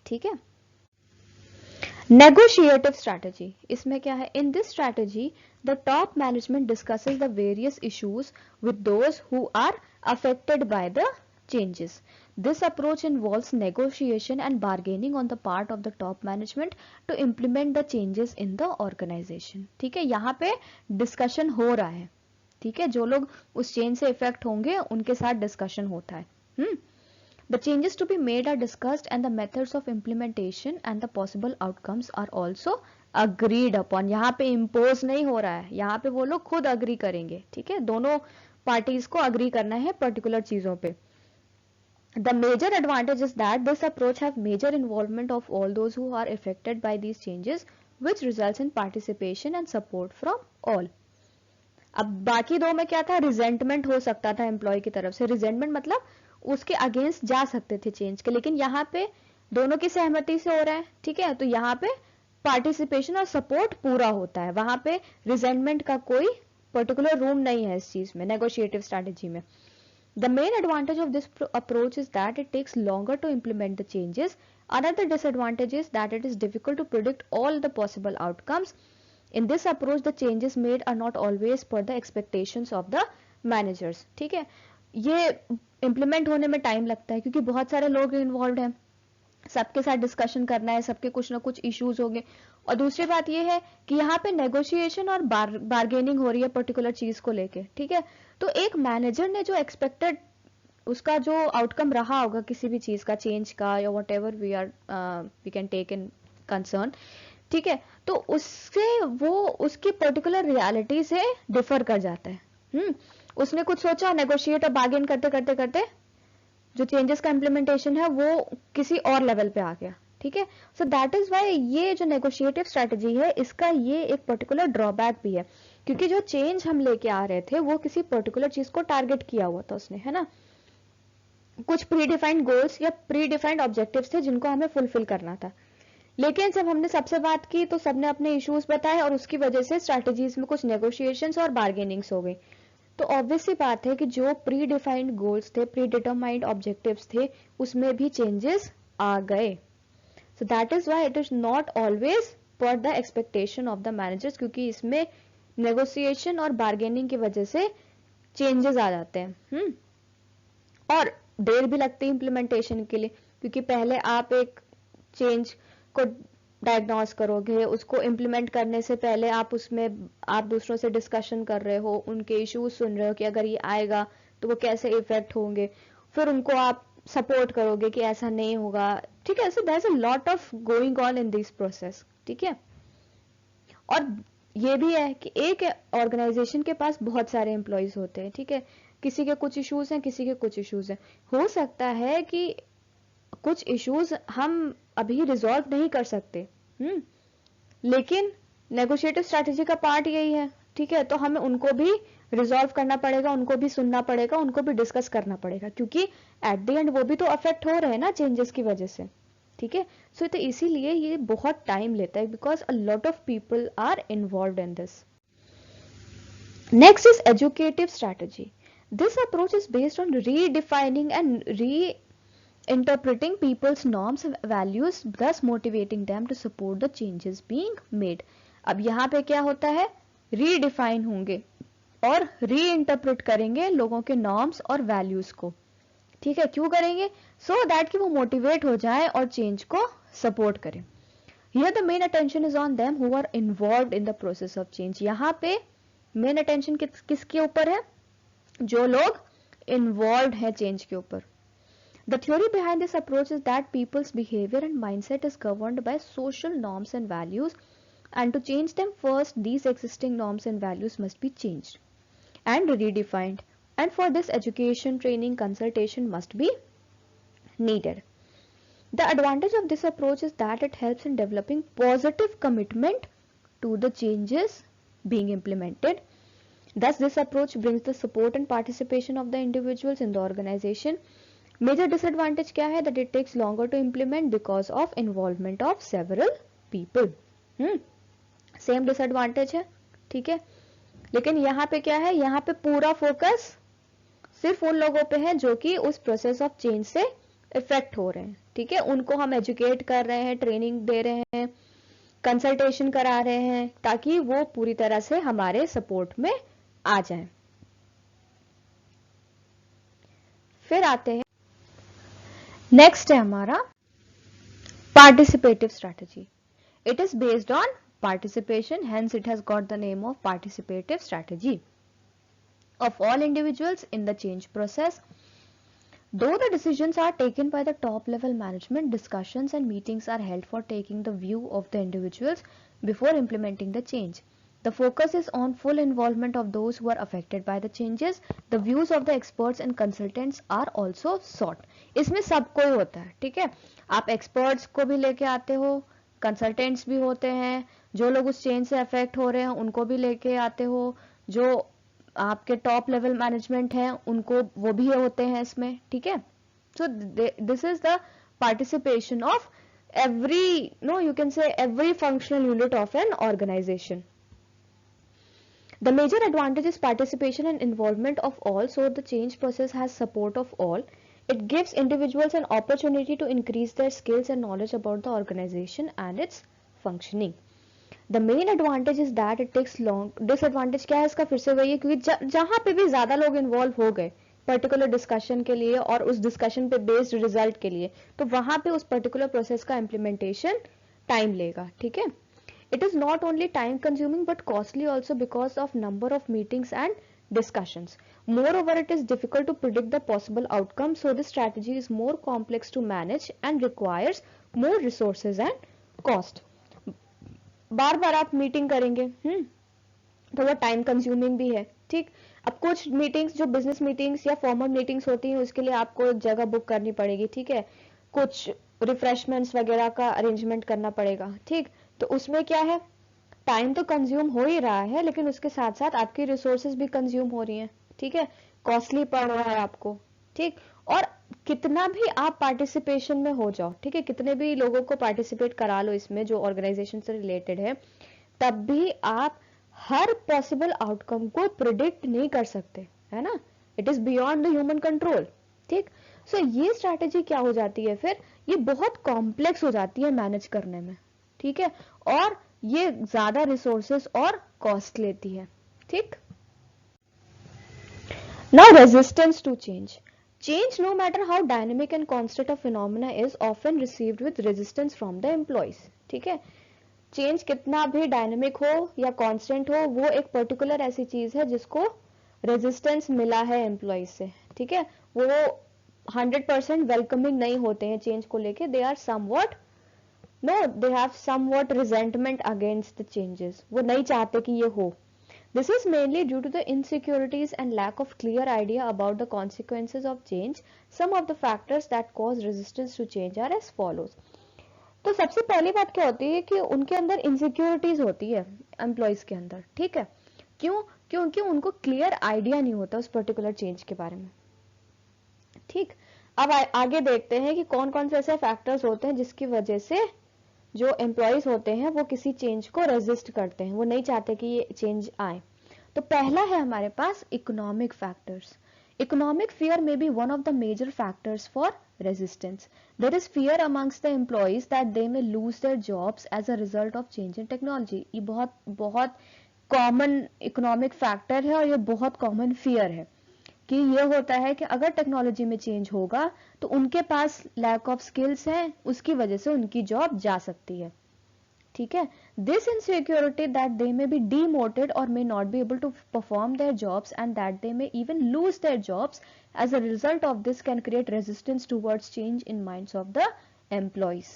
ठीक है, negotiative strategy, इसमें क्या है, in this strategy the top management discusses the various issues with those who are affected by the changes. This approach involves negotiation and bargaining on the part of the top management to implement the changes in the organization. ठीक है, यहाँ पे डिस्कशन हो रहा है। ठीक है, जो लोग उस चेंज से इफेक्ट होंगे उनके साथ डिस्कशन होता है। The changes to be made are discussed and the methods of implementation and the possible outcomes are also agreed upon. यहाँ पे impose नहीं हो रहा है, यहाँ पे वो लोग खुद अग्री करेंगे। ठीक है, दोनों पार्टीज को अग्री करना है पर्टिकुलर चीजों पे। The major advantage is that this approach have major involvement of all those who are affected by these changes, which results in participation and support from all. अब बाकी दो में क्या था, रिजेंटमेंट हो सकता था एम्प्लॉय की तरफ से। रिजेंटमेंट मतलब उसके अगेंस्ट जा सकते थे चेंज के, लेकिन यहाँ पे दोनों की सहमति से हो रहा है। ठीक है, तो यहाँ पे पार्टिसिपेशन और सपोर्ट पूरा होता है, वहां पे रिजेंटमेंट का कोई पर्टिकुलर रूम नहीं है इस चीज में, नेगोशिएटिव स्ट्रैटेजी में। The main advantage of this approach is that it takes longer to implement the changes. Another disadvantage is that it is difficult to predict all the possible outcomes. In this approach, the changes made are not always per the expectations of the managers. ठीक है, ये implement होने में टाइम लगता है क्योंकि बहुत सारे लोग इन्वॉल्व हैं, सबके साथ डिस्कशन करना है, सबके कुछ ना कुछ इश्यूज होंगे। और दूसरी बात यह है कि यहाँ पे नेगोशिएशन और बार्गेनिंग हो रही है पर्टिकुलर चीज को लेके। ठीक है, तो एक मैनेजर ने जो एक्सपेक्टेड उसका जो आउटकम रहा होगा किसी भी चीज का, चेंज का या whatever we can take in concern, ठीक है, तो उससे वो उसकी पर्टिकुलर रियलिटी से डिफर कर जाता है। उसने कुछ सोचा, नेगोशिएट और बार्गेन करते करते करते जो चेंजेस का इम्प्लीमेंटेशन है वो किसी और लेवल पे आ गया। ठीक है, सो दैट इज वाई ये जो नेगोशिएटिव स्ट्रेटजी है इसका ये एक पर्टिकुलर ड्रॉबैक भी है, क्योंकि जो चेंज हम लेके आ रहे थे वो किसी पर्टिकुलर चीज को टारगेट किया हुआ था उसने, है ना, कुछ प्री डिफाइंड गोल्स या प्री डिफाइंड ऑब्जेक्टिव्स थे जिनको हमें फुलफिल करना था। लेकिन जब हमने सबसे बात की तो सबने अपने इश्यूज बताए और उसकी वजह से स्ट्रैटेजीज में कुछ नेगोशिएशंस और बार्गेनिंग्स हो गई। तो ऑब्वियस सी बात है कि जो प्री डिफाइंड गोल्स थे, प्री डिटरमाइंड ऑब्जेक्टिव्स थे, उसमें भी चेंजेस आ गए। So that is why it is not always per the expectation of the managers, क्योंकि इसमें नेगोशिएशन और बार्गेनिंग की वजह से चेंजेस आ जाते हैं। और देर भी लगती है इंप्लीमेंटेशन के लिए, क्योंकि पहले आप एक चेंज को डायग्नोस करोगे, उसको इम्प्लीमेंट करने से पहले आप दूसरों से डिस्कशन कर रहे हो, उनके इश्यूज सुन रहे हो कि अगर ये आएगा तो वो कैसे इफेक्ट होंगे, फिर उनको आप सपोर्ट करोगे कि ऐसा नहीं होगा। ठीक है, so there is a lot of going on in this process. ठीक है, और ये भी है कि एक ऑर्गेनाइजेशन के पास बहुत सारे एम्प्लॉयज होते हैं। ठीक है, किसी के कुछ इश्यूज हैं, किसी के कुछ इश्यूज हैं। हो सकता है कि कुछ इश्यूज हम अभी रिजॉल्व नहीं कर सकते, लेकिन नेगोशिएटिव स्ट्रैटेजी का पार्ट यही है, ठीक है। तो हमें उनको भी रिजॉल्व करना पड़ेगा, उनको भी सुनना पड़ेगा, उनको भी डिस्कस करना पड़ेगा, क्योंकि एट द एंड वो भी तो अफेक्ट हो रहे हैं ना चेंजेस की वजह से, ठीक है। सो तो इसीलिए ये बहुत टाइम लेता है, because a lot of people are involved in this. Next is educative strategy. This approach is based on redefining and reinterpreting people's norms and values, thus motivating them to support the changes being made. अब यहाँ पे क्या होता है, रीडिफाइन होंगे और रीइंटरप्रेट करेंगे लोगों के नॉर्म्स और वैल्यूज को, ठीक है। क्यों करेंगे? सो दैट कि वो मोटिवेट हो जाए और चेंज को सपोर्ट करें। Here the main attention is on them who are involved in the process of change. यहाँ पे मेन अटेंशन किसके ऊपर है? जो लोग इन्वॉल्व है चेंज के ऊपर। The theory behind this approach is that people's behavior and mindset is governed by social norms and values, and to change them first, these existing norms and values must be changed and redefined, and for this education, training, consultation must be needed. The advantage of this approach is that it helps in developing positive commitment to the changes being implemented. Thus, this approach brings the support and participation of the individuals in the organization. Major disadvantage क्या है? That it takes longer to implement because of involvement of several people. Same disadvantage है, ठीक है। लेकिन यहाँ पे क्या है? यहाँ पे पूरा फोकस सिर्फ उन लोगों पे है जो कि उस प्रोसेस ऑफ चेंज से इफेक्ट हो रहे हैं, ठीक है। उनको हम एजुकेट कर रहे हैं, ट्रेनिंग दे रहे हैं, कंसल्टेशन करा रहे हैं, ताकि वो पूरी तरह से हमारे सपोर्ट में आ जाए। फिर आते हैं, नेक्स्ट है हमारा participative strategy. It is based on participation, hence it has got the name of participative strategy of all individuals in the change process. Though the decisions are taken by the top level management, discussions and meetings are held for taking the view of the individuals before implementing the change. The focus is on full involvement of those who are affected by the changes. The views of the experts and consultants are also sought. इसमें सब कोई होता है, ठीक है। आप experts को भी लेके आते हो, कंसल्टेंट्स भी होते हैं, जो लोग उस चेंज से अफेक्ट हो रहे हैं उनको भी लेके आते हो, जो आपके टॉप लेवल मैनेजमेंट है उनको, वो भी होते हैं इसमें, ठीक है। So this is the participation of every, no, you can say every functional unit of an organization. The major advantage is participation and involvement of all, so the change process has support of all. It gives individuals an opportunity to increase their skills and knowledge about the organization and its functioning. The main advantage is that it takes long. Disadvantage क्या है इसका? फिर से वही है, क्योंकि जहां पे भी ज्यादा लोग इन्वॉल्व हो गए पर्टिकुलर डिस्कशन के लिए और उस डिस्कशन पे बेस्ड रिजल्ट के लिए, तो वहां पे उस पर्टिकुलर प्रोसेस का इम्प्लीमेंटेशन टाइम लेगा, ठीक है। It is not only time consuming but costly also because of number of meetings and discussions. Moreover, it is difficult to predict the possible outcome, so this strategy is more complex to manage and requires more resources and cost. बार बार आप मीटिंग करेंगे, तो वो टाइम कंज्यूमिंग भी है, ठीक। अब कुछ मीटिंग्स जो बिजनेस मीटिंग्स या फॉर्मल मीटिंग्स होती हैं उसके लिए आपको जगह बुक करनी पड़ेगी, ठीक है। कुछ रिफ्रेशमेंट्स वगैरह का अरेंजमेंट करना पड़ेगा, ठीक। तो उसमें क्या है, टाइम तो कंज्यूम हो ही रहा है, लेकिन उसके साथ साथ आपकी रिसोर्सेज भी कंज्यूम हो रही हैं, ठीक है। कॉस्टली पड़ रहा है आपको, ठीक। और कितना भी आप पार्टिसिपेशन में हो जाओ, ठीक है, कितने भी लोगों को पार्टिसिपेट करा लो इसमें जो ऑर्गेनाइजेशन से रिलेटेड है, तब भी आप हर पॉसिबल आउटकम को प्रिडिक्ट नहीं कर सकते, है ना। It is beyond the human control, ठीक। सो ये स्ट्रैटेजी क्या हो जाती है फिर, ये बहुत कॉम्प्लेक्स हो जाती है मैनेज करने में, ठीक है, और ये ज्यादा रिसोर्सेस और कॉस्ट लेती है, ठीक। Now resistance to change. Change, no matter how dynamic and constant a phenomena is, often received with resistance from the employees. ठीक है, चेंज कितना भी डायनेमिक हो या कांस्टेंट हो, वो एक पर्टिकुलर ऐसी चीज है जिसको रेजिस्टेंस मिला है एम्प्लॉइज से, ठीक है। वो 100% वेलकमिंग नहीं होते हैं चेंज को लेके, they are somewhat, no, they have somewhat resentment against the changes, वो नहीं चाहते कि ये हो। This is mainly due to the insecurities and lack of clear idea about the consequences of change. Some of the factors that cause resistance to change are as follows. तो सबसे पहली बात क्या होती है कि उनके अंदर इनसिक्योरिटीज होती है एम्प्लॉयज के अंदर, ठीक है। क्यों? क्योंकि उनको क्लियर आइडिया नहीं होता उस पर्टिकुलर चेंज के बारे में, ठीक। अब आगे देखते हैं कि कौन कौन से ऐसे फैक्टर्स होते हैं जिसकी वजह से जो एम्प्लॉयज होते हैं वो किसी चेंज को रेजिस्ट करते हैं, वो नहीं चाहते कि ये चेंज आए। तो पहला है हमारे पास economic factors. Economic fear may be one of the major factors for resistance. There is fear amongst the employees that they may lose their jobs as a result of change in technology. ये बहुत बहुत कॉमन इकोनॉमिक फैक्टर है और ये बहुत कॉमन फियर है कि ये होता है कि अगर टेक्नोलॉजी में चेंज होगा तो उनके पास लैक ऑफ स्किल्स हैं, उसकी वजह से उनकी जॉब जा सकती है, ठीक है। This insecurity that they may be demoted or may not be able to perform their jobs and that they may even lose their jobs as a result of this can create resistance towards change in minds of the employees.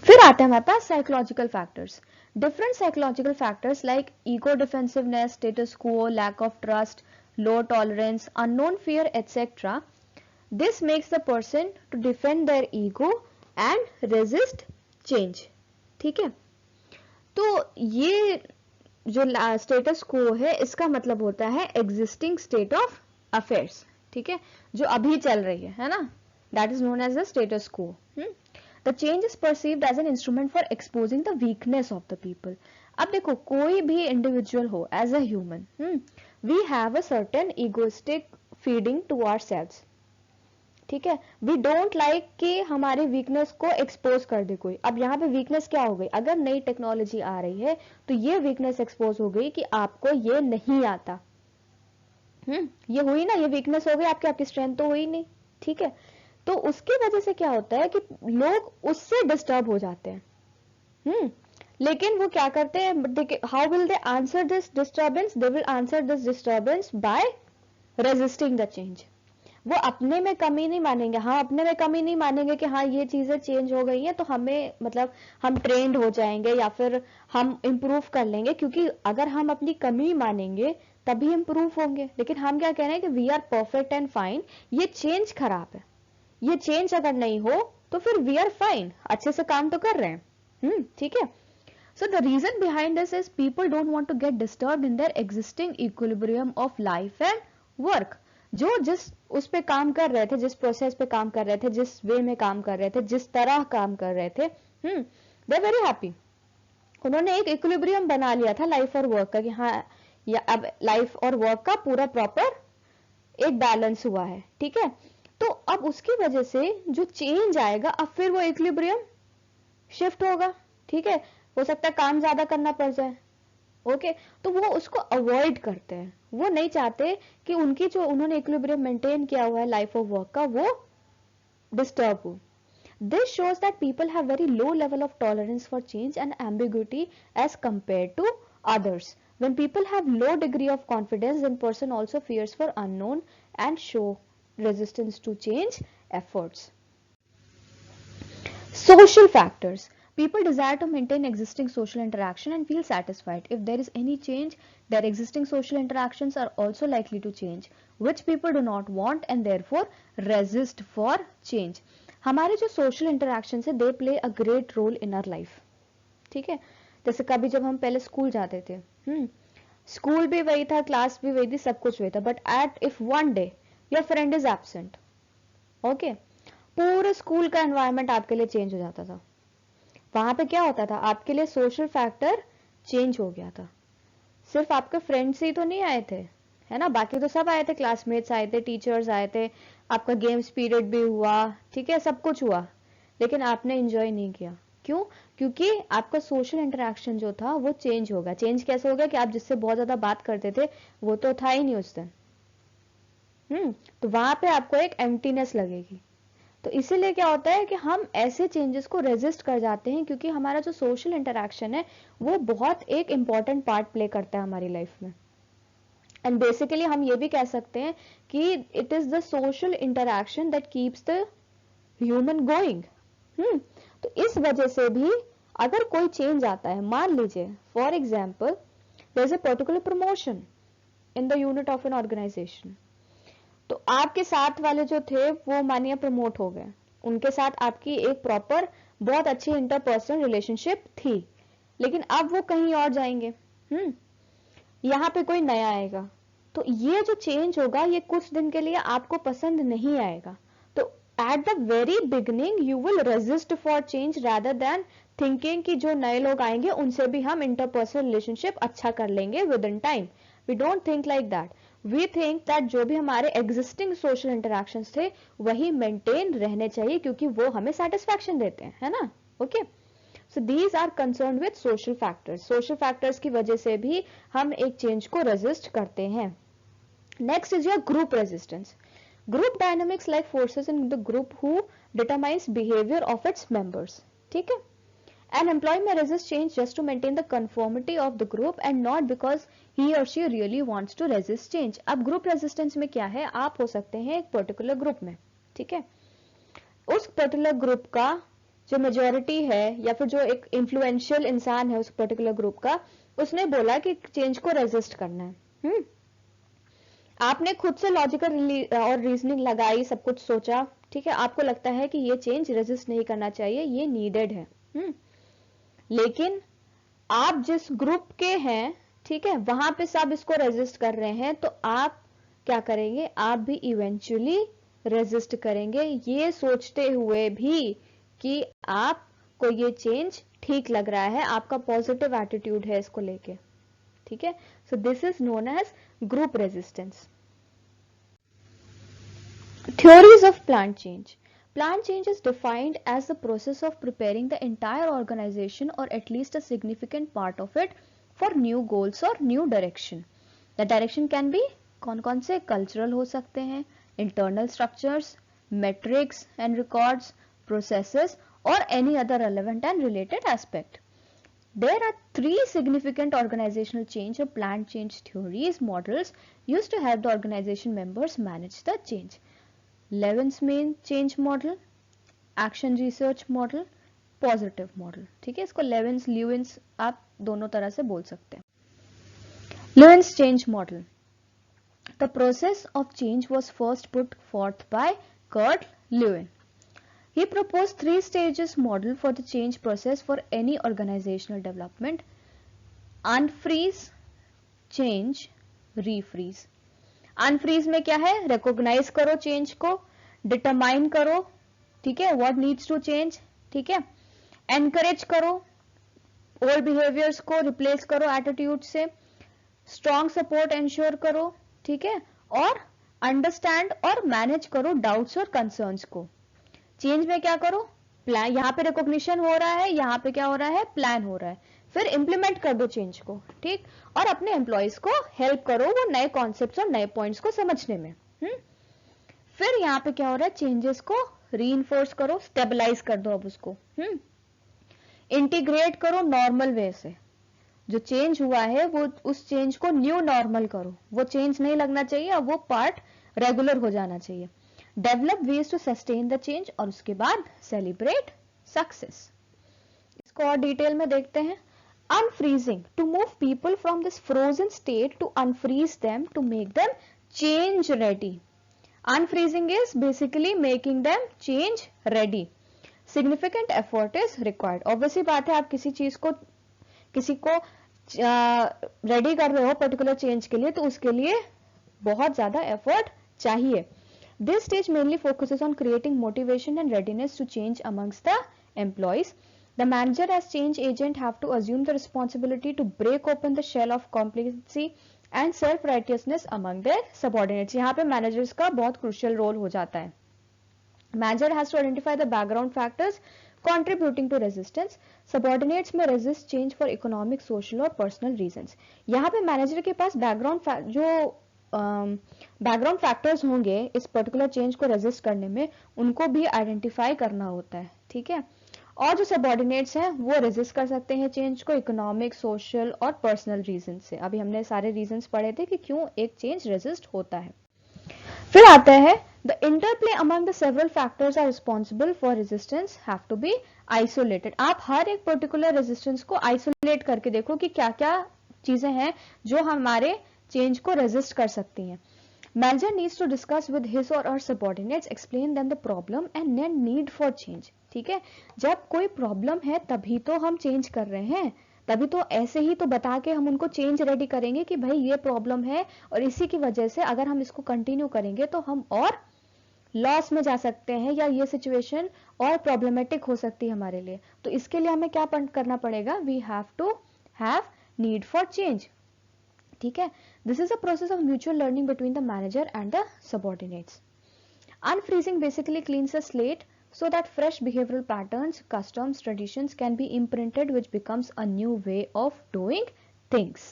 फिर आते हैं हमारे पास psychological factors. Different psychological factors like ego defensiveness, status quo, lack of trust, low tolerance, unknown fear, etc. This makes the person to defend their ego and resist change, ठीक है। तो ये जो स्टेटस क्वो है इसका मतलब होता है एग्जिस्टिंग स्टेट ऑफ अफेयर्स, ठीक है, जो अभी चल रही है ना, that is known as the status quo. The change is perceived as an instrument for exposing the weakness of the people. अब देखो कोई भी इंडिविजुअल हो as a human, we have a certain egoistic feeding to ourselves, ठीक है। we don't like कि हमारी वीकनेस को एक्सपोज कर दे कोई। अब यहाँ पे वीकनेस क्या हो गई, अगर नई टेक्नोलॉजी आ रही है तो ये वीकनेस एक्सपोज हो गई कि आपको ये नहीं आता। ये हुई ना, ये वीकनेस हो गई आपकी स्ट्रेंथ तो हुई नहीं, ठीक है। तो उसकी वजह से क्या होता है कि लोग उससे डिस्टर्ब हो जाते हैं। लेकिन वो क्या करते हैं, how will they answer this disturbance, they will answer this disturbance by resisting the change. वो अपने में कमी नहीं मानेंगे, हाँ अपने में कमी नहीं मानेंगे कि हाँ ये चीजें चेंज हो गई हैं तो हमें मतलब हम ट्रेंड हो जाएंगे या फिर हम इम्प्रूव कर लेंगे, क्योंकि अगर हम अपनी कमी मानेंगे तभी इम्प्रूव होंगे। लेकिन हम क्या कह रहे हैं कि we are perfect and fine, ये चेंज खराब है, ये चेंज अगर नहीं हो तो फिर वी आर फाइन, अच्छे से काम तो कर रहे हैं, ठीक है। So the reason behind this is people don't want to get disturbed in their existing equilibrium of life and work. जो जिस उस पे काम कर रहे थे, जिस प्रोसेस पे काम कर रहे थे, जिस वे में काम कर रहे थे, जिस तरह काम कर रहे थे, they are very happy. उन्होंने एक इक्विलिब्रियम बना लिया था लाइफ और वर्क का कि हाँ या अब लाइफ और वर्क का पूरा प्रॉपर एक बैलेंस हुआ है, ठीक है। तो अब उसकी वजह से जो चेंज आएगा अब फिर वो इक्विलिब्रियम शिफ्ट होगा, ठीक है। हो सकता है काम ज्यादा करना पड़ जाए, ओके। तो वो उसको अवॉइड करते हैं, वो नहीं चाहते कि उनकी जो उन्होंने इक्विलिब्रियम मेंटेन किया हुआ है लाइफ ऑफ वर्क का वो डिस्टर्ब हो। This shows that people have very low level of tolerance for change and ambiguity as compared to others. When people have low degree of confidence, then person also fears for unknown and show resistance to change efforts. Social factors. People desire to maintain existing social interaction and feel satisfied. If there is any change, their existing social interactions are also likely to change, which people do not want and therefore resist for change. हमारे जो social interactions है, they play a great role in our life. ठीक है, जैसे कभी जब हम पहले स्कूल जाते थे, स्कूल भी वही था, क्लास भी वही थी, सब कुछ वही था, but at if one day your friend is absent, okay, पूरे स्कूल का एनवायरनमेंट आपके लिए चेंज हो जाता था। वहां पे क्या होता था, आपके लिए सोशल फैक्टर चेंज हो गया था। सिर्फ आपके फ्रेंड्स ही तो नहीं आए थे, है ना, बाकी तो सब आए थे, क्लासमेट्स आए थे, टीचर्स आए थे, आपका गेम्स पीरियड भी हुआ, ठीक है, सब कुछ हुआ, लेकिन आपने एंजॉय नहीं किया। क्यों? क्योंकि आपका सोशल इंटरेक्शन जो था वो चेंज होगा। चेंज कैसे हो गया कि आप जिससे बहुत ज्यादा बात करते थे वो तो था ही नहीं उस दिन, तो वहां पे आपको एक एम्प्टीनेस लगेगी। तो इसीलिए क्या होता है कि हम ऐसे चेंजेस को रेजिस्ट कर जाते हैं, क्योंकि हमारा जो सोशल इंटरेक्शन है वो बहुत एक इंपॉर्टेंट पार्ट प्ले करता है हमारी लाइफ में। एंड बेसिकली हम ये भी कह सकते हैं कि it is the social interaction that keeps the human going. तो इस वजह से भी अगर कोई चेंज आता है, मान लीजिए for example there is a particular promotion in the unit of an organization. तो आपके साथ वाले जो थे वो मानिए प्रमोट हो गए, उनके साथ आपकी एक प्रॉपर बहुत अच्छी इंटरपर्सनल रिलेशनशिप थी, लेकिन अब वो कहीं और जाएंगे, यहाँ पे कोई नया आएगा, तो ये जो चेंज होगा ये कुछ दिन के लिए आपको पसंद नहीं आएगा। तो at the very beginning you will resist for change rather than thinking कि जो नए लोग आएंगे उनसे भी हम इंटरपर्सनल रिलेशनशिप अच्छा कर लेंगे within time. We don't think like that, we think that जो भी हमारे एग्जिस्टिंग सोशल इंटरेक्शंस थे वही मेंटेन रहने चाहिए क्योंकि वो हमें सेटिस्फैक्शन देते हैं, है ना। Okay, so these are concern with social factors. Social factors की वजह से भी हम एक चेंज को रेजिस्ट करते हैं। Next is your group resistance. Group dynamics like forces in the group who determines behaviour of its members. ठीक है, an employee may resist change just to maintain the conformity of the group and not because he or she really wants to resist change। अब ग्रुप रेजिस्टेंस में क्या है, आप हो सकते हैं एक पर्टिकुलर ग्रुप में, ठीक है, उस पर्टिकुलर ग्रुप का जो मेजोरिटी है या फिर जो एक इन्फ्लुएंशियल इंसान है उस पर्टिकुलर ग्रुप का, उसने बोला कि चेंज को रेजिस्ट करना है। आपने खुद से लॉजिकल और रीजनिंग लगाई, सब कुछ सोचा, ठीक है, आपको लगता है कि ये चेंज रेजिस्ट नहीं करना चाहिए, ये नीडेड है। लेकिन आप जिस ग्रुप के हैं, ठीक है, वहां पे सब इसको रेजिस्ट कर रहे हैं, तो आप क्या करेंगे, आप भी इवेंचुअली रेजिस्ट करेंगे, ये सोचते हुए भी कि आपको ये चेंज ठीक लग रहा है, आपका पॉजिटिव एटीट्यूड है इसको लेके। ठीक है, so this is known age group resistance. Theories of plant change. Plant change is defined as the process of preparing the entire organization or at least a significant part of it for new goals or new direction. The direction can be कौन-कौन से cultural हो सकते हैं, internal structures, metrics and records, processes or any other relevant and related aspect. There are three significant organizational change or plant change theories models used to help the organization members manage the change. Lewin's main change model, action research model, positive model. ठीक है, इसको लेविन्स ल्यूइन्स आप दोनों तरह से बोल सकते हैं। Lewin's change model, the process of change was first put forth by Kurt Lewin. He proposed 3 stages model for the change process for any organizational development: unfreeze, change, refreeze। Unfreeze में क्या है, रिकॉग्नाइज करो चेंज को, डिटरमाइन करो, ठीक है, व्हाट नीड्स टू चेंज, ठीक है, एनकरेज करो ओल्ड बिहेवियर्स को, रिप्लेस करो एटीट्यूड से, स्ट्रॉन्ग सपोर्ट एंश्योर करो, ठीक है, और अंडरस्टैंड और मैनेज करो डाउट्स और कंसर्न्स को। चेंज में क्या करो, प्लान, यहाँ पे रिकॉग्निशन हो रहा है, यहाँ पे क्या हो रहा है, प्लान हो रहा है, फिर इंप्लीमेंट कर दो चेंज को, ठीक, और अपने एम्प्लॉयज को हेल्प करो वो नए कॉन्सेप्ट्स और नए पॉइंट्स को समझने में। फिर यहाँ पे क्या हो रहा है, चेंजेस को रीइंफोर्स करो, स्टेबलाइज कर दो, अब उसको इंटीग्रेट करो नॉर्मल वे से, जो चेंज हुआ है वो उस चेंज को न्यू नॉर्मल करो, वो चेंज नहीं लगना चाहिए, अब वो पार्ट रेगुलर हो जाना चाहिए। Develop ways to sustain the change, और उसके बाद सेलिब्रेट सक्सेस। इसको और डिटेल में देखते हैं। Unfreezing, to move people from this frozen state to unfreeze them to make them change ready. Unfreezing is basically making them change ready. Significant effort is required. Obviously बात है, आप किसी चीज को, किसी को रेडी कर रहे हो पर्टिकुलर चेंज के लिए, तो उसके लिए बहुत ज्यादा एफर्ट चाहिए। This stage mainly focuses on creating motivation and readiness to change amongst the employees. The manager as change agent have to assume the responsibility to break open the shell of complacency and self-righteousness among their subordinates. यहाँ पे managers का बहुत crucial role हो जाता है। Manager has to identify the background factors contributing to resistance. Subordinates may resist change for economic, social और personal reasons. यहाँ पे manager के पास background factors होंगे इस particular change को resist करने में, उनको भी identify करना होता है, ठीक है। और जो सबॉर्डिनेट्स हैं वो रेजिस्ट कर सकते हैं चेंज को इकोनॉमिक, सोशल और पर्सनल रीजन से। अभी हमने सारे रीजंस पढ़े थे कि क्यों एक चेंज रेजिस्ट होता है। फिर आता है the interplay among the several factors are responsible for resistance have to be isolated. आप हर एक पर्टिकुलर रेजिस्टेंस को आइसोलेट करके देखो कि क्या क्या चीजें हैं जो हमारे चेंज को रेजिस्ट कर सकती हैं। Manager needs to discuss with his or her subordinates, explain them the problem and then need for change. ठीक है, जब कोई प्रॉब्लम है तभी तो हम चेंज कर रहे हैं, तभी तो ऐसे ही तो बता के हम उनको चेंज रेडी करेंगे कि भाई ये प्रॉब्लम है और इसी की वजह से अगर हम इसको कंटिन्यू करेंगे तो हम और लॉस में जा सकते हैं या ये सिचुएशन और प्रॉब्लमेटिक हो सकती है हमारे लिए। तो इसके लिए हमें क्या करना पड़ेगा, we have to have need for change. ठीक है, this is a process of mutual learning between the manager and the subordinates. Unfreezing basically cleans the slate so that fresh behavioral patterns, customs, traditions can be imprinted, which becomes a new way of doing things.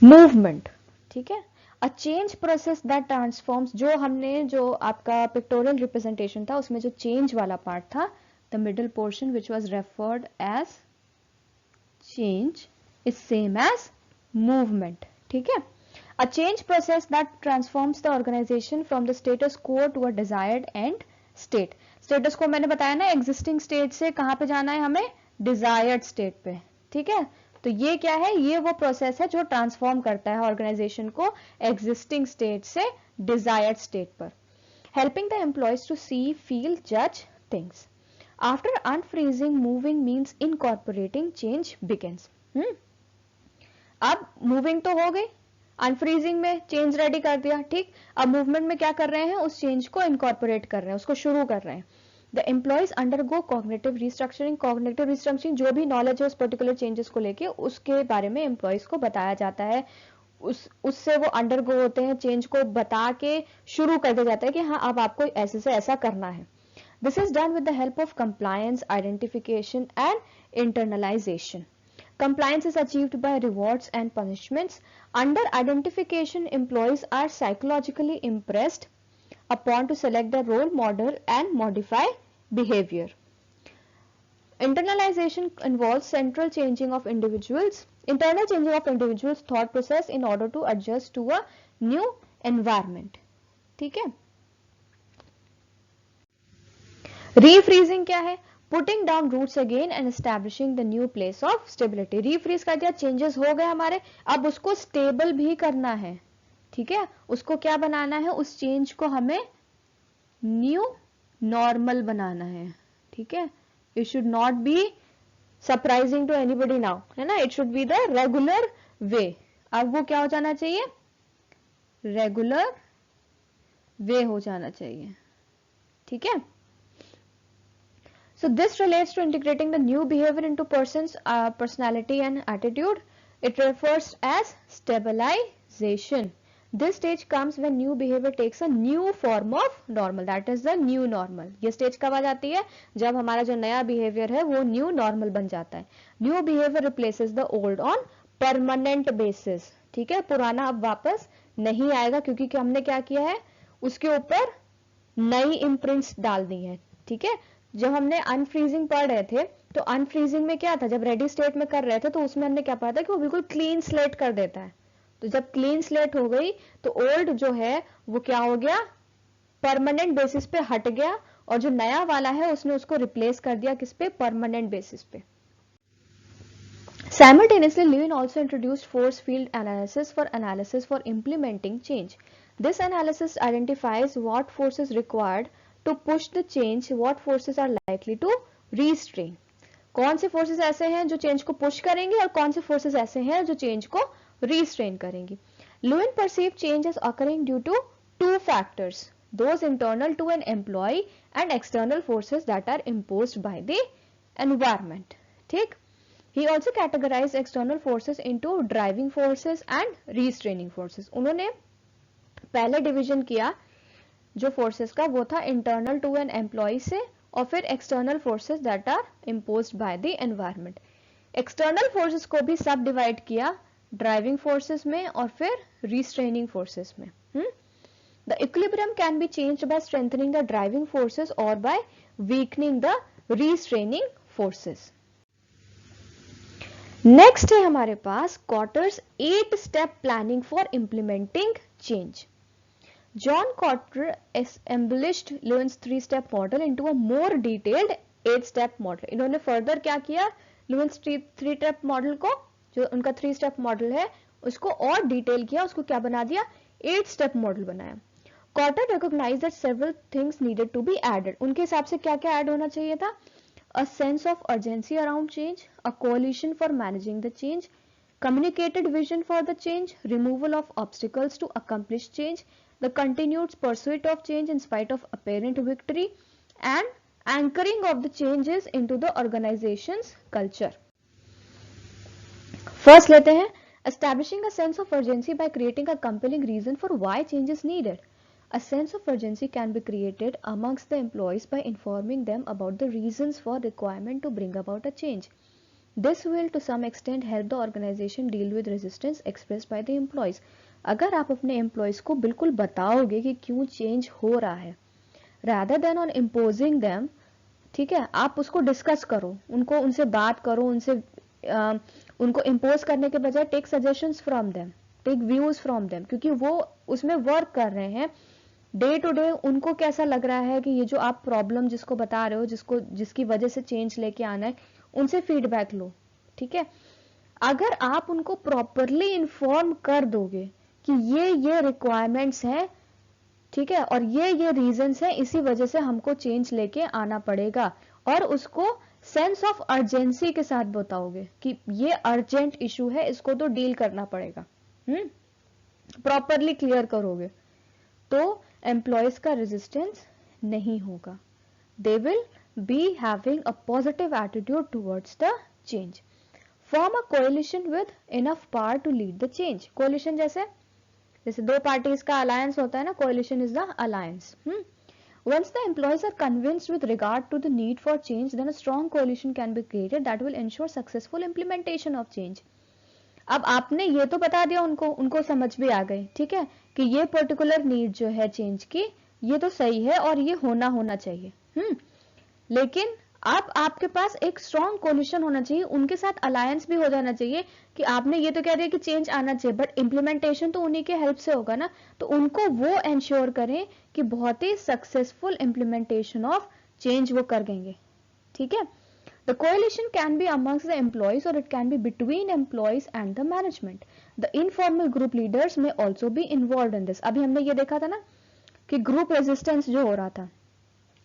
Movement, ठीक है, a change process that transforms, जो आपका pictorial representation था उसमें जो change वाला part था, the middle portion which was referred as change is same as movement. ठीक है, a change process that transforms the organization from the status quo to a desired end state. Status को मैंने बताया ना, एग्जिस्टिंग स्टेट से कहां पे जाना है हमें, डिजायर्ड स्टेट पे। ठीक है, तो ये क्या है, ये वो प्रोसेस है जो ट्रांसफॉर्म करता है ऑर्गेनाइजेशन को एग्जिस्टिंग स्टेट से डिजायर्ड स्टेट पर, helping the employees to see, feel, जज things. After unfreezing, moving means incorporating change begins. अब मूविंग तो हो गई, अनफ्रीजिंग में चेंज रेडी कर दिया, ठीक, अब मूवमेंट में क्या कर रहे हैं, उस चेंज को इनकॉर्पोरेट कर रहे हैं, उसको शुरू कर रहे हैं। The employees undergo cognitive restructuring, cognitive restructuring जो भी नॉलेज है उस पर्टिकुलर चेंजेस को लेके उसके बारे में एम्प्लॉयज को बताया जाता है, उससे वो अंडरगो होते हैं, चेंज को बता के शुरू कर दिया जाता है कि हाँ अब आपको ऐसे से ऐसा करना है। This is done with the help of compliance, identification and internalisation. Compliance is achieved by rewards and punishments. Under identification, employees are psychologically impressed upon to select the role model and modify behavior. Internalization involves internal changing of individuals' thought process in order to adjust to a new environment. ठीक है, रीफ्रीजिंग क्या है, putting down roots again and establishing the new place of stability. Refreeze कर दिया, चेंजेस हो गए हमारे, अब उसको स्टेबल भी करना है। ठीक है, उसको क्या बनाना है, उस चेंज को हमें न्यू नॉर्मल बनाना है। ठीक है, it should not be surprising to anybody now, है ना, it should be the regular way. अब वो क्या हो जाना चाहिए, रेगुलर वे हो जाना चाहिए। ठीक है, so this relates to integrating the new behavior into person's personality and attitude. It refers as stabilization. This stage comes when new behavior takes a new form of normal, that is the new normal. ये stage कब आ जाती है, जब हमारा जो नया behavior है वो new normal बन जाता है। New behavior replaces the old on permanent basis. ठीक है, पुराना अब वापस नहीं आएगा क्योंकि हमने क्या किया है, उसके ऊपर नई imprints डाल दी है। ठीक है, जब हमने अनफ्रीजिंग पढ़ रहे थे तो अनफ्रीजिंग में क्या था, जब रेडी स्टेट में कर रहे थे तो उसमें हमने क्या पढ़ा था कि वो बिल्कुल क्लीन स्लेट कर देता है। तो जब क्लीन स्लेट हो गई तो ओल्ड जो है वो क्या हो गया, परमानेंट बेसिस पे हट गया, और जो नया वाला है उसने उसको रिप्लेस कर दिया किस पे, परमानेंट बेसिस पे। Simultaneously, Lewin also introduced force field analysis for implementing change. This analysis identifies what forces required to push the change, what forces are likely to restrain. कौन से forces ऐसे हैं जो change को push करेंगे और कौन से forces ऐसे हैं जो change को restrain करेंगे. Lewin perceived change as occurring due to two factors, those internal to an employee and external forces that are imposed by the environment. ठीक, he also categorized external forces into driving forces and restraining forces. उन्होंने पहले डिवीजन किया जो फोर्सेस का, वो था इंटरनल टू एन एम्प्लॉय से, और फिर external forces that are imposed by the environment. External forces को भी सब डिवाइड किया ड्राइविंग फोर्सेस में और फिर रिस्ट्रेनिंग फोर्सेस में। The equilibrium can be changed by strengthening the driving forces और by weakening the restraining forces. Next है हमारे पास Kotter's 8 step planning for implementing change. John Cotter embellished Lewin's 3-step model into a more detailed 8-step model. इन्होंने फर्दर क्या किया, Lewin's 3-step model को जो उनका 3 स्टेप मॉडल है उसको और डिटेल किया, उसको क्या बना दिया, 8 स्टेप मॉडल बनाया। Kotter recognize that several things needed to be added, उनके हिसाब से क्या क्या ऐड होना चाहिए था, a sense of urgency around change, a coalition for managing the change, communicated vision for the change, removal of obstacles to accomplish change, the continued pursuit of change in spite of apparent victory, and anchoring of the changes into the organization's culture. First लेते हैं, establishing a sense of urgency by creating a compelling reason for why change is needed. A sense of urgency can be created amongst the employees by informing them about the reasons for requirement to bring about a change. This will to some extent help the organization deal with resistance expressed by the employees. अगर आप अपने employees को बिल्कुल बताओगे कि क्यों change हो रहा है, rather than on imposing them, ठीक है, आप उसको डिस्कस करो, उनसे बात करो, उनको इम्पोज करने के बजाय take suggestions from them, take views from them, क्योंकि वो उसमें वर्क कर रहे हैं डे टू डे। उनको कैसा लग रहा है कि ये जो आप प्रॉब्लम जिसको बता रहे हो, जिसकी वजह से चेंज लेके आना है, उनसे फीडबैक लो, ठीक है। अगर आप उनको प्रॉपरली इन्फॉर्म कर दोगे कि ये रिक्वायरमेंट्स हैं, ठीक है, और ये रीजंस हैं, इसी वजह से हमको चेंज लेके आना पड़ेगा, और उसको सेंस ऑफ अर्जेंसी के साथ बताओगे कि ये अर्जेंट इशू है, इसको तो डील करना पड़ेगा, प्रॉपरली क्लियर करोगे तो एम्प्लॉयज का रेजिस्टेंस नहीं होगा। They will be having a positive attitude towards the change. Form a coalition with enough power to lead the change. Coalition जैसे दो पार्टीज का अलायंस होता है ना, coalition is the alliance. Once the employees are convinced with regard to the need for change, then a strong coalition can be created that will ensure successful implementation of change. अब आपने ये तो बता दिया उनको समझ भी आ गई, ठीक है, कि ये पर्टिकुलर नीड जो है चेंज की, ये तो सही है और ये होना चाहिए। लेकिन अब आपके पास एक स्ट्रॉन्ग कोलिशन होना चाहिए, उनके साथ अलायंस भी हो जाना चाहिए कि आपने ये तो कह दिया कि चेंज आना चाहिए, बट इम्प्लीमेंटेशन तो उन्हीं के हेल्प से होगा ना, तो उनको वो एंश्योर करें कि बहुत ही सक्सेसफुल इम्प्लीमेंटेशन ऑफ चेंज वो कर देंगे, ठीक है। The coalition can be amongst the employees or it can be between employees and the management. The informal group leaders may also be involved in this. अभी हमने ये देखा था ना कि ग्रुप रेजिस्टेंस जो हो रहा था,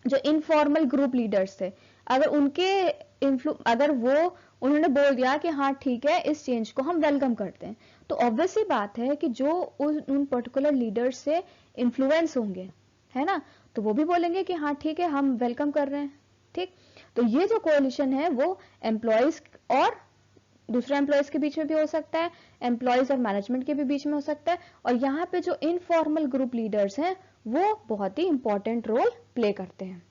जो इनफॉर्मल ग्रुप लीडर्स थे, अगर वो उन्होंने बोल दिया कि हाँ ठीक है इस चेंज को हम वेलकम करते हैं, तो ऑब्वियस ही बात है कि जो उन पर्टिकुलर लीडर्स से इन्फ्लुएंस होंगे, है ना, तो वो भी बोलेंगे कि हाँ ठीक है हम वेलकम कर रहे हैं, ठीक। तो ये जो कोalition है वो एम्प्लॉयज और दूसरे एम्प्लॉयज के बीच में भी हो सकता है, एम्प्लॉयज और मैनेजमेंट के भी बीच में हो सकता है, और यहाँ पे जो इनफॉर्मल ग्रुप लीडर्स हैं वो बहुत ही इंपॉर्टेंट रोल प्ले करते हैं।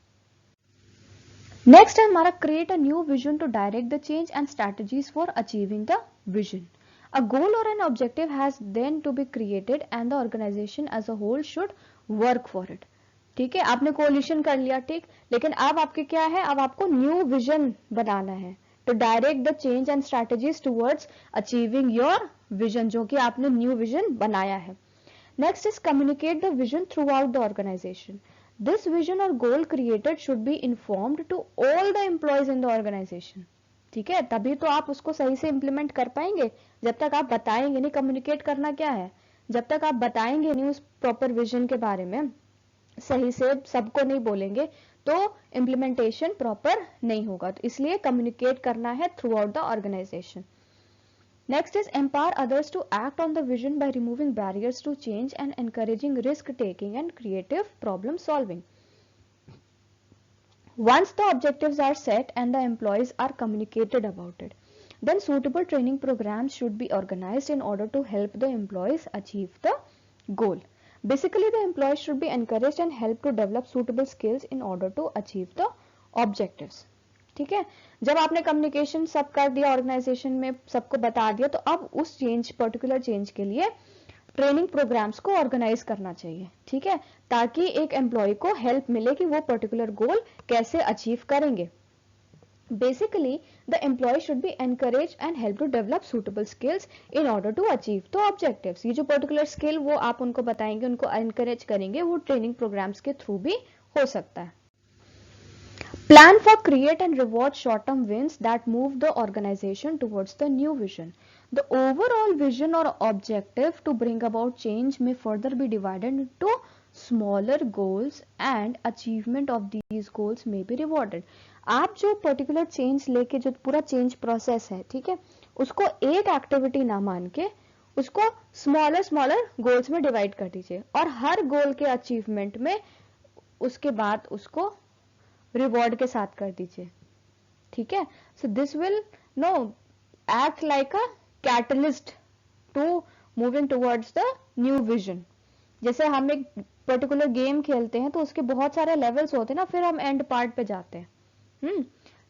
नेक्स्ट है हमारा create a new vision to direct the change and strategies for achieving the vision. A goal और an objective has then to be created and the organisation as a whole should work for it, ठीक है। आपने कोलिशन कर लिया, ठीक, लेकिन अब आपके क्या है, अब आपको न्यू विजन बनाना है to direct the change and strategies towards achieving your vision, जो कि आपने न्यू विजन बनाया है। Next is communicate the vision throughout the organization. This vision or goal created should be informed to all the employees in the organization. ठीक है, तभी तो आप उसको सही से इम्प्लीमेंट कर पाएंगे। जब तक आप बताएंगे नहीं, कम्युनिकेट करना क्या है, जब तक आप बताएंगे नहीं उस प्रॉपर विजन के बारे में, सही से सबको नहीं बोलेंगे, तो इम्प्लीमेंटेशन प्रॉपर नहीं होगा। तो इसलिए कम्युनिकेट करना है throughout the organization. Next is empower others to act on the vision by removing barriers to change and encouraging risk taking and creative problem solving. Once the objectives are set and the employees are communicated about it, then suitable training programs should be organized in order to help the employees achieve the goal. Basically, the employees should be encouraged and helped to develop suitable skills in order to achieve the objectives. ठीक है, जब आपने कम्युनिकेशन सब कर दिया, ऑर्गेनाइजेशन में सबको बता दिया, तो अब उस चेंज, पर्टिकुलर चेंज के लिए ट्रेनिंग प्रोग्राम्स को ऑर्गेनाइज करना चाहिए, ठीक है, ताकि एक एम्प्लॉय को हेल्प मिले कि वो पर्टिकुलर गोल कैसे अचीव करेंगे। Basically the employee should be encourage and help to develop suitable skills in order to achieve the objectives. ये जो पर्टिकुलर स्किल वो आप उनको बताएंगे, उनको एनकरेज करेंगे, वो ट्रेनिंग प्रोग्राम्स के थ्रू भी हो सकता है। Plan for create and reward short-term wins that move the organization towards the new vision. The overall vision or objective to bring about change may further be divided into smaller goals and achievement of these goals may be rewarded. आप जो पर्टिकुलर चेंज लेके जो पूरा चेंज प्रोसेस है, ठीक है, उसको एक एक्टिविटी ना मान के उसको स्मॉलर स्मॉलर गोल्स में डिवाइड कर दीजिए और हर गोल के अचीवमेंट में उसके बाद उसको रिवॉर्ड के साथ कर दीजिए, ठीक है. So this will no act like a catalyst to moving towards the new vision. जैसे हम एक पर्टिकुलर गेम खेलते हैं तो उसके बहुत सारे लेवल्स होते हैं ना, फिर हम एंड पार्ट पे जाते हैं.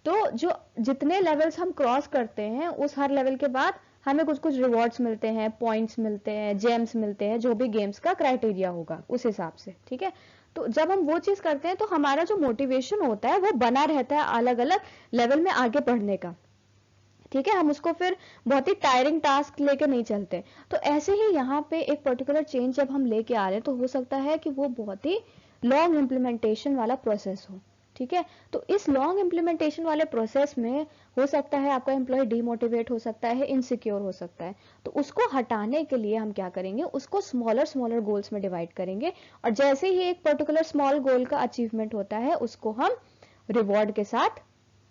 तो जो जितने लेवल्स हम क्रॉस करते हैं उस हर लेवल के बाद हमें कुछ कुछ रिवॉर्ड्स मिलते हैं, पॉइंट्स मिलते हैं, जेम्स मिलते हैं, जो भी गेम्स का क्राइटेरिया होगा उस हिसाब से, ठीक है. तो जब हम वो चीज करते हैं तो हमारा जो मोटिवेशन होता है वो बना रहता है अलग अलग लेवल में आगे बढ़ने का, ठीक है. हम उसको फिर बहुत ही टायरिंग टास्क लेके नहीं चलते. तो ऐसे ही यहाँ पे एक पर्टिकुलर चेंज जब हम लेके आ रहे हैं तो हो सकता है कि वो बहुत ही लॉन्ग इम्प्लीमेंटेशन वाला प्रोसेस हो, ठीक है. तो इस लॉन्ग इम्प्लीमेंटेशन वाले प्रोसेस में हो सकता है आपका एम्प्लॉय डीमोटिवेट हो सकता है, इनसिक्योर हो सकता है. तो उसको हटाने के लिए हम क्या करेंगे, उसको स्मॉलर स्मॉलर गोल्स में डिवाइड करेंगे और जैसे ही एक पर्टिकुलर स्मॉल गोल का अचीवमेंट होता है उसको हम रिवॉर्ड के साथ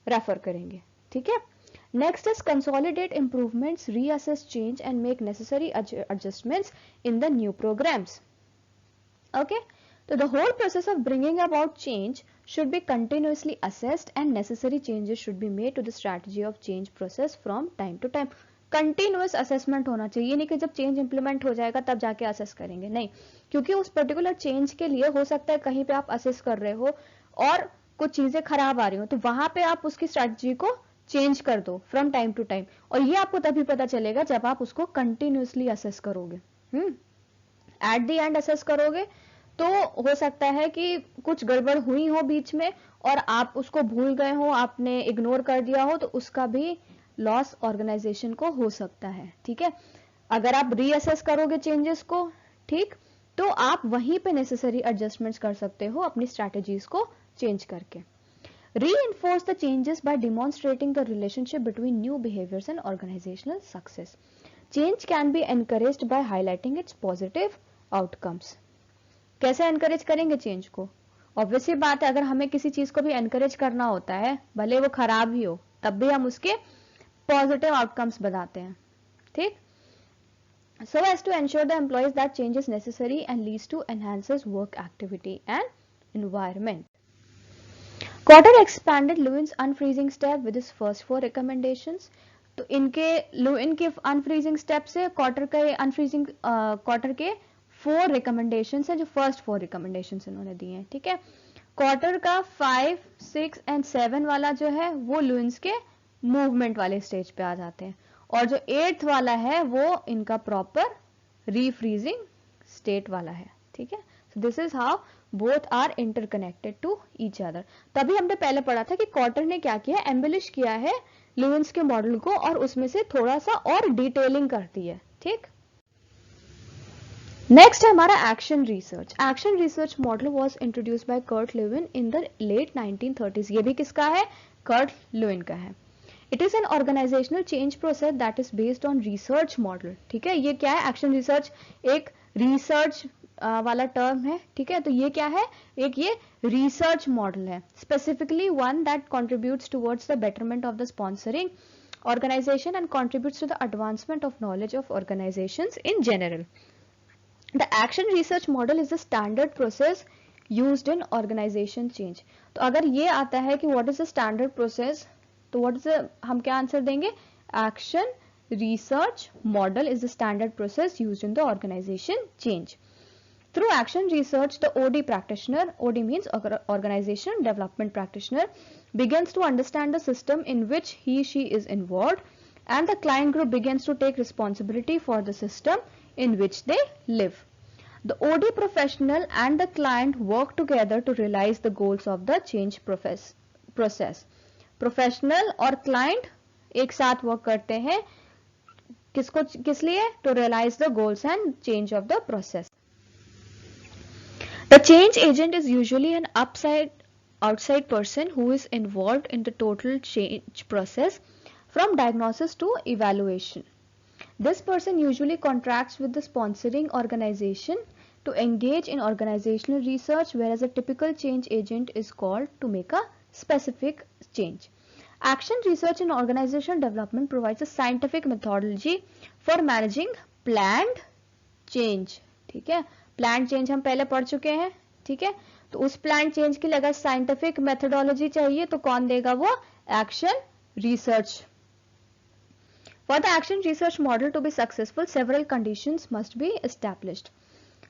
रेफर करेंगे, ठीक है. Next is consolidate improvements, reassess change and make necessary adjustments in the new programs. Okay, so the whole process of bringing about change should be continuously assessed and necessary changes should be made to the strategy of change process from time to time. Continuous assessment होना चाहिए, नहीं कि जब चेंज इंप्लीमेंट हो जाएगा तब जाके असेस करेंगे, नहीं, क्योंकि उस पर्टिकुलर चेंज के लिए हो सकता है कहीं पे आप असेस कर रहे हो और कुछ चीजें खराब आ रही हो, तो वहां पे आप उसकी स्ट्रेटजी को चेंज कर दो फ्रॉम टाइम टू टाइम, और ये आपको तभी पता चलेगा जब आप उसको कंटिन्यूअसली असेस करोगे. एट द एंड असेस करोगे तो हो सकता है कि कुछ गड़बड़ हुई हो बीच में और आप उसको भूल गए हो, आपने इग्नोर कर दिया हो, तो उसका भी लॉस ऑर्गेनाइजेशन को हो सकता है, ठीक है. अगर आप रीअसेस करोगे चेंजेस को, ठीक, तो आप वहीं पे नेसेसरी एडजस्टमेंट्स कर सकते हो अपनी स्ट्रैटेजीज को चेंज करके. Reinforce the changes by demonstrating the relationship between new behaviors and organizational success. Change can be encouraged by highlighting its positive outcomes. कैसे encourage करेंगे change को? Obviously बात है, अगर हमें किसी चीज को भी encourage करना होता है, भले वो खराब भी हो, तब भी हम उसके positive outcomes बताते हैं, ठीक? So as to ensure the employees that change is necessary and leads to enhances work activity and environment. Quarter expanded Lewin's unfreezing step with his first 4 recommendations. तो इनके लुइन के अनफ्रीजिंग स्टेप से क्वार्टर के अनफ्रीजिंग क्वार्टर के 4 रिकमेंडेशंस है, जो फर्स्ट 4 रिकमेंडेशंस इन्होंने दिए हैं, ठीक है. क्वार्टर का 5, 6 एंड 7 वाला जो है वो लुइन्स के मूवमेंट वाले स्टेज पे आ जाते हैं और जो 8th वाला है वो इनका प्रॉपर रीफ्रीजिंग स्टेट वाला है, ठीक है. So this is how both are interconnected to each other. तभी हमने पहले पढ़ा था कि क्वार्टर ने क्या किया, एम्बिलिश किया है लुइन्स के मॉडल को और उसमें से थोड़ा सा और डिटेलिंग करती है, ठीक. नेक्स्ट है हमारा action research. Action research model was introduced by Kurt Lewin in the late 1930s. ये भी किसका है, कर्ट लुइन का है. It is an organizational change process that is based on research model, ठीक है. ये क्या है, एक्शन रिसर्च एक रिसर्च वाला टर्म है, ठीक है. तो ये क्या है, एक ये रिसर्च मॉडल है, specifically one that contributes towards the betterment of the sponsoring organization and contributes to the advancement of knowledge of organizations in general. The action research model is the standard process used in organization change. तो अगर ये आता है कि what is the standard process, तो व्हाट इज द, हम क्या आंसर देंगे, action research model is the standard process used in the organization change. Through action research, the OD practitioner, OD means organization development practitioner, begins to understand the system in which he/she is involved, and the client group begins to take responsibility for the system in which they live. The OD professional and the client work together to realize the goals of the change process. Professional और client एक साथ work करते हैं, किस लिए, to realize the goals and change of the process. The change agent is usually an outside person who is involved in the total change process from diagnosis to evaluation. This person usually contracts with the sponsoring organization to engage in organizational research, whereas a typical change agent is called to make a specific change. Action research in organizational development provides a scientific methodology for managing planned change. ठीक है, प्लान चेंज हम पहले पढ़ चुके हैं. ठीक है, तो उस प्लान चेंज के लिए अगर साइंटिफिक मेथोडोलॉजी चाहिए तो कौन देगा? वो action research. For the action research model to be successful, several conditions must be established.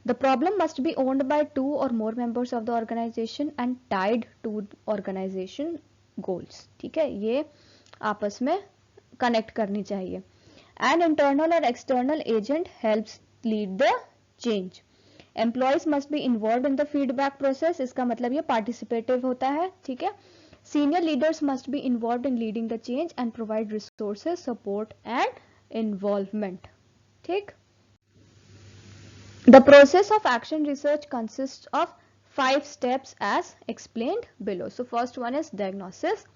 The problem must be owned by 2 or more members of the organization and tied to organization goals. ठीक है, ये आपस में कनेक्ट करनी चाहिए. An internal or external agent helps lead the change. Employees must be involved in the feedback process. इसका मतलब ये participative होता है. ठीक है, senior leaders must be involved in leading the change and provide resources, support and involvement. ठीक. The process of action research consists of 5 steps as explained below. So first one is diagnosis.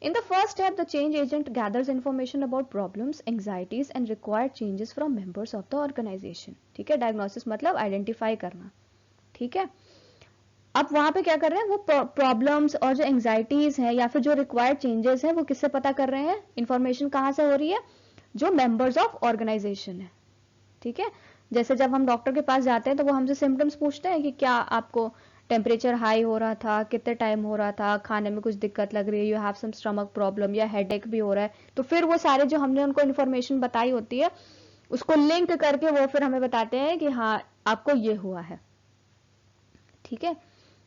In the first step, the change agent gathers information about problems, anxieties and required changes from members of the organization. ठीक है, diagnosis मतलब identify करना. ठीक है, अब वहां पे क्या कर रहे हैं? वो प्रॉब्लम्स और जो एंजाइटीज है या फिर जो रिक्वायर्ड चेंजेस है वो किससे पता कर रहे हैं? इंफॉर्मेशन कहाँ से हो रही है? जो मेंबर्स ऑफ ऑर्गेनाइजेशन है. ठीक है, जैसे जब हम डॉक्टर के पास जाते हैं तो वो हमसे सिम्टम्स पूछते हैं कि क्या आपको टेम्परेचर हाई हो रहा था, कितने टाइम हो रहा था, खाने में कुछ दिक्कत लग रही है, you have some stomach problem या हेडेक भी हो रहा है. तो फिर वो सारे जो हमने उनको इन्फॉर्मेशन बताई होती है उसको लिंक करके वो फिर हमें बताते हैं कि हाँ आपको ये हुआ है. ठीक है,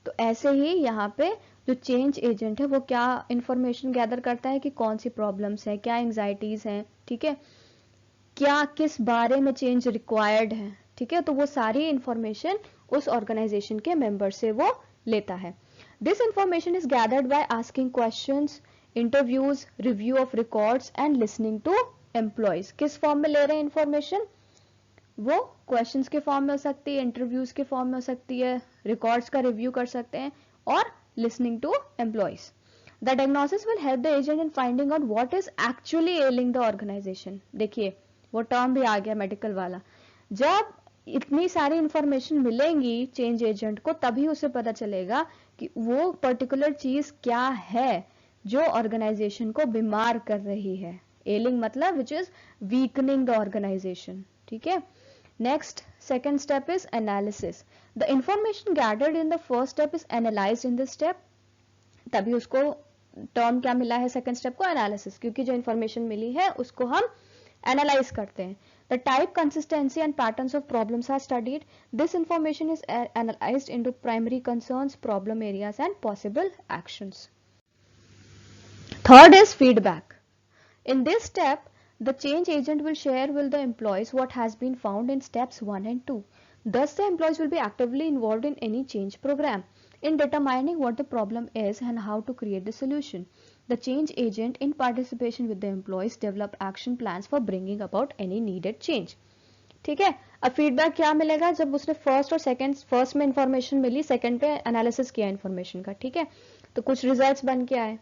तो ऐसे ही यहाँ पे जो चेंज एजेंट है वो क्या इंफॉर्मेशन गैदर करता है कि कौन सी प्रॉब्लम्स है, क्या एंजाइटीज हैं. ठीक है, क्या किस बारे में चेंज रिक्वायर्ड है. ठीक है, तो वो सारी इंफॉर्मेशन उस ऑर्गेनाइजेशन के मेंबर से वो लेता है. This information is gathered by asking questions, interviews, review of records and listening to employees. किस फॉर्म में ले रहे हैं इंफॉर्मेशन? वो क्वेश्चंस के फॉर्म में हो सकती है, इंटरव्यूज के फॉर्म में हो सकती है, रिकॉर्ड्स का रिव्यू कर सकते हैं और listening to employees. The diagnosis will help the agent in finding out what is actually ailing the organisation. देखिए वो टर्म भी आ गया मेडिकल वाला. जब इतनी सारी इंफॉर्मेशन मिलेंगी चेंज एजेंट को तभी उसे पता चलेगा कि वो पर्टिकुलर चीज क्या है जो ऑर्गेनाइजेशन को बीमार कर रही है. एलिंग मतलब which is weakening the organisation. ठीक है, next second step is analysis. The information gathered in the first step is analyzed in this step. तभी उसको टर्म क्या मिला है सेकंड स्टेप को? एनालिसिस, क्योंकि जो इंफॉर्मेशन मिली है उसको हम एनालाइज करते हैं. The type, consistency and patterns of problems are studied. This information is analyzed into primary concerns, problem areas and possible actions. Third is feedback. In this step, the change agent will share with the employees what has been found in steps 1 and 2. Thus, the employees will be actively involved in any change program in determining what the problem is and how to create the solution. The change agent, in participation with the employees, develop action plans for bringing about any needed change. ठीक है, अब फीडबैक क्या मिलेगा? जब उसने फर्स्ट और सेकंड, फर्स्ट में इंफॉर्मेशन मिली, सेकंड पे एनालिसिस किया इंफॉर्मेशन का. ठीक है, तो कुछ रिजल्ट्स बन के आए.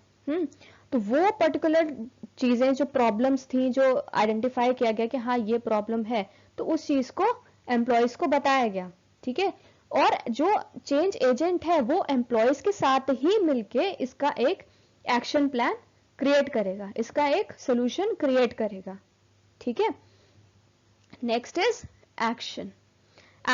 तो वो पर्टिकुलर चीजें जो प्रॉब्लम्स थी जो आइडेंटिफाई किया गया कि हाँ ये प्रॉब्लम है, तो उस चीज को एम्प्लॉयज को बताया गया. ठीक है, और जो चेंज एजेंट है वो एम्प्लॉयज के साथ ही मिलके इसका एक एक्शन प्लान क्रिएट करेगा, इसका एक सोल्यूशन क्रिएट करेगा. ठीक है, next is action.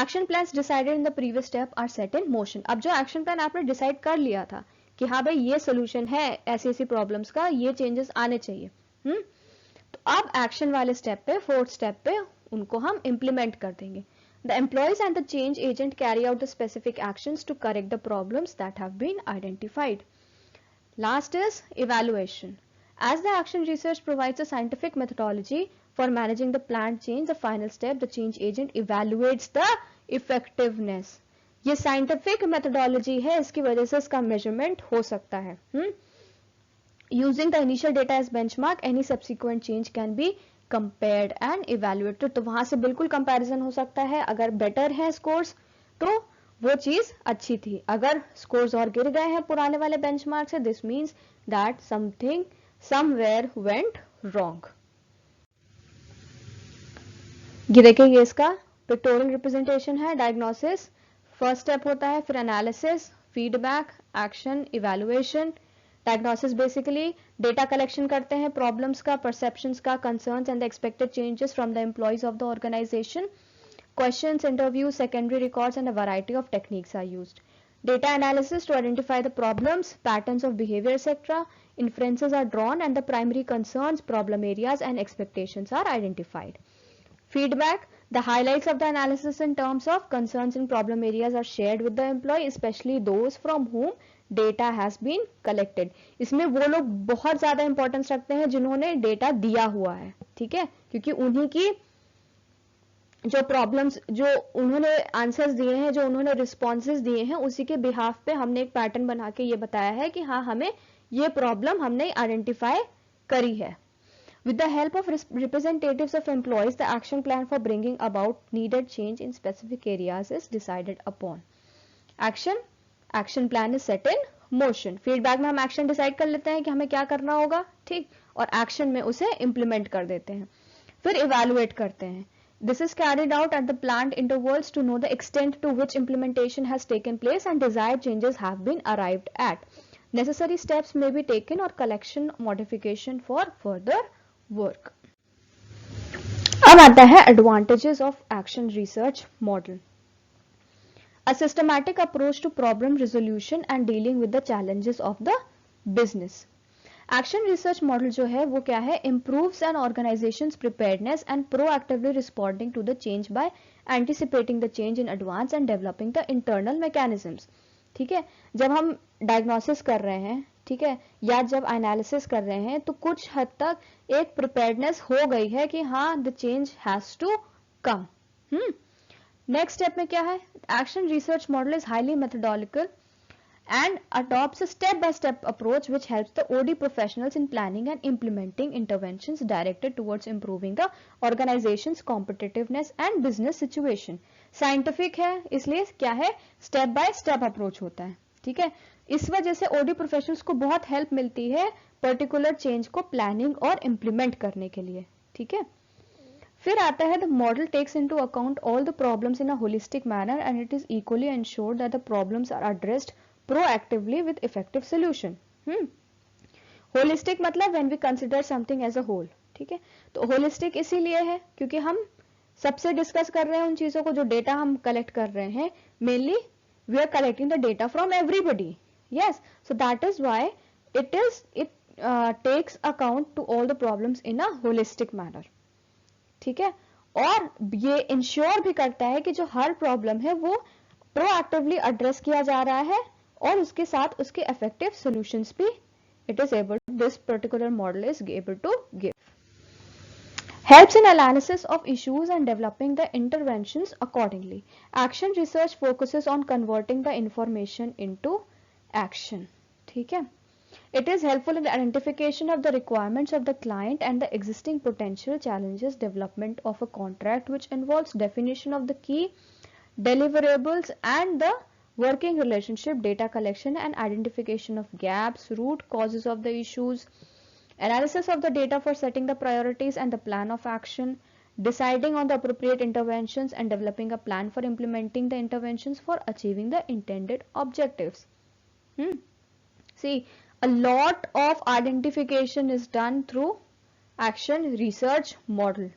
Action plans decided in the previous step are set in motion. अब जो एक्शन प्लान आपने डिसाइड कर लिया था कि हाँ भाई ये सोल्यूशन है ऐसी ऐसी प्रॉब्लम्स का, ये चेंजेस आने चाहिए, तो अब एक्शन वाले स्टेप पे, फोर्थ स्टेप पे उनको हम इंप्लीमेंट कर देंगे. The employees and the change agent carry out the specific actions to correct the problems that have been identified. Last is evaluation. As the action research provides a scientific methodology for managing the planned change, the final step, the change agent evaluates the effectiveness. ये साइंटिफिक मेथोडोलॉजी है, इसकी वजह से इसका मेजरमेंट हो सकता है. Using the initial data as benchmark, any subsequent change can be compared and evaluated. तो वहां से बिल्कुल कंपैरिजन हो सकता है. अगर बेटर है स्कोर्स तो वो चीज अच्छी थी, अगर स्कोर्स और गिर गए हैं पुराने वाले बेंचमार्क से, this means that something somewhere went wrong. ये देखिए, ये इसका पिक्टोरियल रिप्रेजेंटेशन है। डायग्नोसिस फर्स्ट स्टेप होता है, फिर analysis, feedback, action, evaluation. Diagnosis basically data collection करते हैं, प्रॉब्लम्स का, परसेप्शंस का, concerns and the expected changes from the employees of the organization. Questions, interviews, secondary records, and a variety of techniques are used. Data analysis to identify the problems, patterns of behavior, etc. Inferences are drawn and the primary concerns, problem areas, and expectations are identified. Feedback. The highlights of the analysis in terms of concerns and problem areas are shared with the employee, especially those from whom data has been collected. इसमें वो लोग बहुत ज़्यादा इंपॉर्टेंस रखते हैं जिन्होंने डेटा दिया हुआ है, ठीक है, क्योंकि उन्हीं की जो प्रॉब्लम्स, जो उन्होंने आंसर्स दिए हैं, जो उन्होंने रिस्पॉन्सेज दिए हैं, उसी के बिहाफ पे हमने एक पैटर्न बना के ये बताया है कि हाँ, हमें ये प्रॉब्लम हमने आइडेंटिफाई करी है. With the help of representatives of employees, the action plan for bringing about needed change in specific areas is decided upon. Action plan is set in motion. Feedback में हम action decide कर लेते हैं कि हमें क्या करना होगा, ठीक, और action में उसे implement कर देते हैं. फिर evaluate करते हैं. This is carried out at the planned intervals to know the extent to which implementation has taken place and desired changes have been arrived at. Necessary steps may be taken or collection modification for further work. अब आता है advantages of action research model. A systematic approach to problem resolution and dealing with the challenges of the business. Action research model जो है वो क्या है, improves an organization's preparedness and proactively responding to the change by anticipating the change in advance and developing the internal mechanisms. ठीक है, जब हम डायग्नोसिस कर रहे हैं, ठीक है, या जब एनालिसिस कर रहे हैं, तो कुछ हद तक एक प्रिपेयर्डनेस हो गई है कि हाँ, the change has to come. Next step में क्या है, action research model is highly methodological and adopts a step-by-step approach which helps the OD professionals in planning and implementing interventions directed towards improving the organization's competitiveness and business situation. Scientific है, इसलिए क्या है, step by step approach होता है, ठीक है. इस वजह से OD professionals को बहुत help मिलती है particular change को planning और implement करने के लिए, ठीक है. फिर आता है, the model takes into account all the problems in a holistic manner and it is equally ensured that the problems are addressed proactively with effective solution. Holistic मतलब when we consider something as a whole, ठीक है. तो holistic इसीलिए है क्योंकि हम सबसे डिस्कस कर रहे हैं उन चीजों को, जो डेटा हम कलेक्ट कर रहे हैं. Mainly we are collecting the data from everybody. Yes, so that is why it takes account to all the problems in a holistic manner, ठीक है. और ये इंश्योर भी करता है कि जो हर प्रॉब्लम है वो प्रोएक्टिवली एड्रेस किया जा रहा है और उसके साथ उसके इफेक्टिव सॉल्यूशंस भी this particular model is able to give. Helps in analysis of issues and developing the interventions accordingly. Action research focuses on converting the information into action, ठीक है. It is helpful in the identification of the requirements of the client and the existing potential challenges, development of a contract which involves definition of the key deliverables and the working relationship, data collection and identification of gaps, root causes of the issues, analysis of the data for setting the priorities and the plan of action, deciding on the appropriate interventions and developing a plan for implementing the interventions for achieving the intended objectives. See, a lot of identification is done through action research model.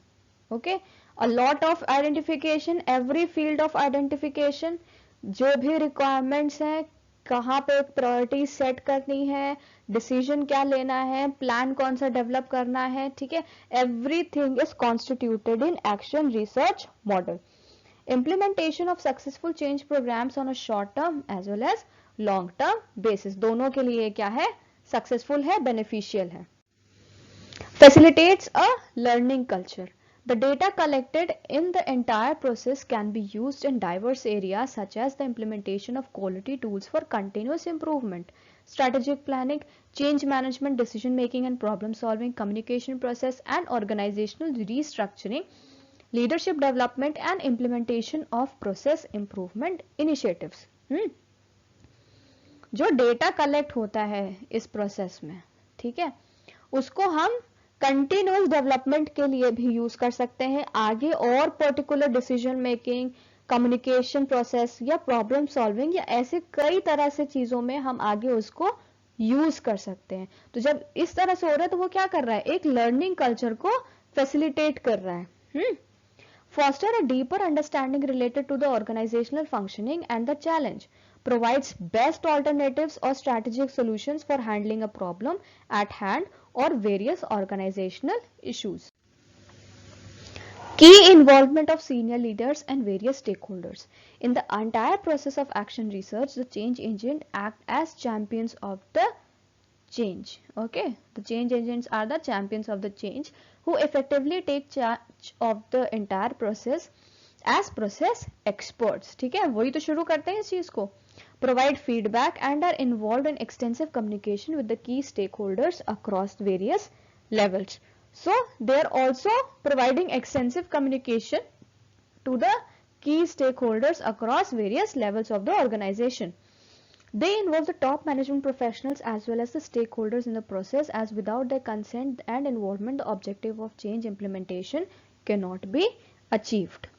Okay, a lot of identification, every field of identification, जो भी requirements हैं, कहाँ पे प्रायोरिटी सेट करनी है, डिसीजन क्या लेना है, प्लान कौन सा डेवलप करना है, ठीक है, everything is constituted in action research model. Implementation of successful change programs on a short term as well as long term basis, दोनों के लिए क्या है, सक्सेसफुल है, बेनिफिशियल है. Facilitates a learning culture. The data collected in the entire process can be used in diverse areas such as the implementation of quality tools for continuous improvement, strategic planning, change management, decision making and problem solving, communication process and organizational restructuring, leadership development and implementation of process improvement initiatives. जो डेटा कलेक्ट होता है इस प्रोसेस में, ठीक है, उसको हम कंटिन्यूस डेवलपमेंट के लिए भी यूज कर सकते हैं आगे, और particular decision making, communication process या प्रॉब्लम सॉल्विंग या ऐसे कई तरह से चीजों में हम आगे उसको यूज कर सकते हैं। तो जब इस तरह से हो रहा है तो वो क्या कर रहा है, एक लर्निंग कल्चर को फैसिलिटेट कर रहा है। Foster a deeper understanding related to the organizational functioning and the challenge, provides best alternatives or strategic solutions for handling a problem at hand or various organizational issues. Key involvement of senior leaders and various stakeholders. In the entire process of action research, the change agent act as champions of the change. Okay, the change agents are the champions of the change who effectively take charge of the entire process as process experts. ठीक है, वही तो शुरू करते हैं इस चीज को. Provide feedback and are involved in extensive communication with the key stakeholders across various levels. So they are also providing extensive communication to the key stakeholders across various levels of the organization. They involve the top management professionals as well as the stakeholders in the process, as without their consent and involvement the objective of change implementation cannot be achieved.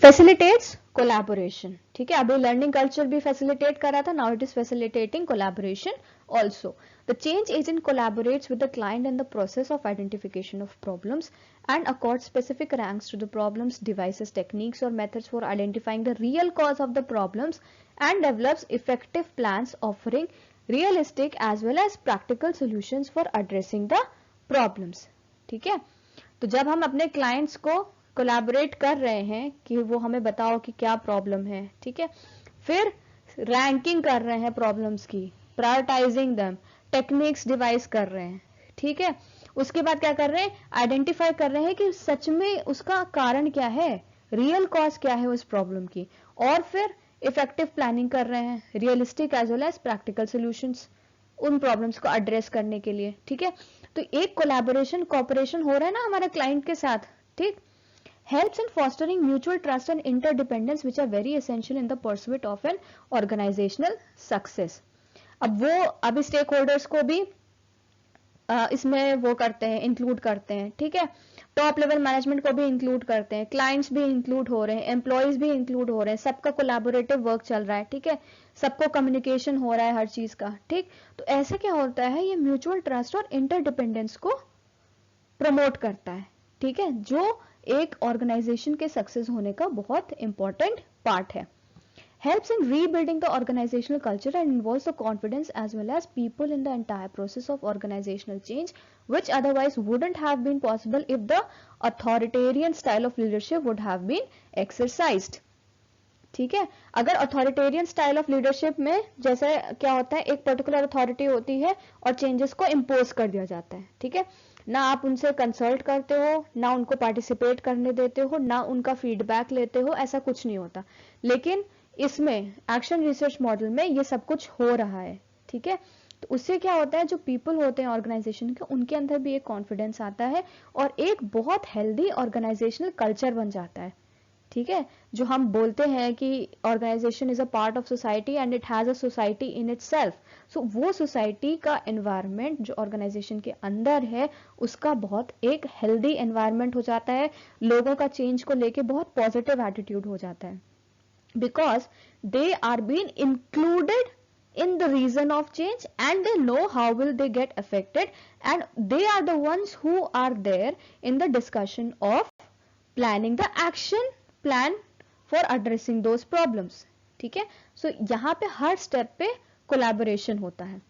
Facilitates collaboration. ठीक है, अभी लर्निंग कल्चर भी फैसिलिटेट कर रहा था, now it is facilitating collaboration also. The change agent collaborates with the client in the process of identification of problems and accords specific ranks to the problems, devices, techniques or methods for identifying the real cause of the problems and develops effective plans offering realistic as well as practical solutions for addressing the problems. ठीक है, तो जब हम अपने क्लाइंट्स को कोलैबोरेट कर रहे हैं कि वो हमें बताओ कि क्या प्रॉब्लम है, ठीक है, फिर रैंकिंग कर रहे हैं प्रॉब्लम्स की, प्रायोरिटाइजिंग दम, टेक्निक्स डिवाइस कर रहे हैं, ठीक है, उसके बाद क्या कर रहे हैं, आइडेंटिफाई कर रहे हैं कि सच में उसका कारण क्या है, रियल कॉज क्या है उस प्रॉब्लम की, और फिर इफेक्टिव प्लानिंग कर रहे हैं, realistic as well as practical solutions उन प्रॉब्लम्स को एड्रेस करने के लिए. ठीक है, तो एक कोलैबोरेशन कोऑपरेशन हो रहा है ना हमारे क्लाइंट के साथ. ठीक, helps in fostering mutual trust and interdependence which are very essential in the pursuit of an organizational success. अब वो अभी स्टेक होल्डर्स को भी इसमें वो करते हैं, इंक्लूड करते हैं. ठीक है, टॉप लेवल मैनेजमेंट को भी इंक्लूड करते हैं, क्लाइंट्स भी इंक्लूड हो रहे हैं, एम्प्लॉयज भी इंक्लूड हो रहे हैं, सबका कोलैबोरेटिव वर्क चल रहा है. ठीक है, सबको कम्युनिकेशन हो रहा है हर चीज का. ठीक, तो ऐसे क्या होता है, ये म्यूचुअल ट्रस्ट और इंटरडिपेंडेंस को प्रमोट करता है. ठीक है, जो एक ऑर्गेनाइजेशन के सक्सेस होने का बहुत इंपॉर्टेंट पार्ट है. Helps in rebuilding the organizational culture and involves the confidence as well as people in the entire process of organizational change, which otherwise wouldn't have been possible if the authoritarian style of leadership would have been exercised. ठीक है, अगर अथॉरिटेरियन स्टाइल ऑफ लीडरशिप में जैसे क्या होता है, एक पर्टिकुलर अथॉरिटी होती है और चेंजेस को इम्पोज कर दिया जाता है. ठीक है, ना आप उनसे कंसल्ट करते हो, ना उनको पार्टिसिपेट करने देते हो, ना उनका फीडबैक लेते हो, ऐसा कुछ नहीं होता. लेकिन इसमें एक्शन रिसर्च मॉडल में ये सब कुछ हो रहा है. ठीक है, तो उससे क्या होता है, जो पीपल होते हैं ऑर्गेनाइजेशन के, उनके अंदर भी एक कॉन्फिडेंस आता है और एक बहुत हेल्दी ऑर्गेनाइजेशनल कल्चर बन जाता है. ठीक है, जो हम बोलते हैं कि organisation is a part of society and it has a society in itself. So वो सोसाइटी का एनवायरनमेंट जो ऑर्गेनाइजेशन के अंदर है उसका बहुत एक हेल्दी एनवायरनमेंट हो जाता है, लोगों का चेंज को लेके बहुत पॉजिटिव एटीट्यूड हो जाता है, because they are being included in the reason of change and they know how will they get affected, and they are the ones who are there in the discussion of planning the action plan for addressing those problems. ठीक है, सो यहाँ पे हर स्टेप पे कोलैबोरेशन होता है.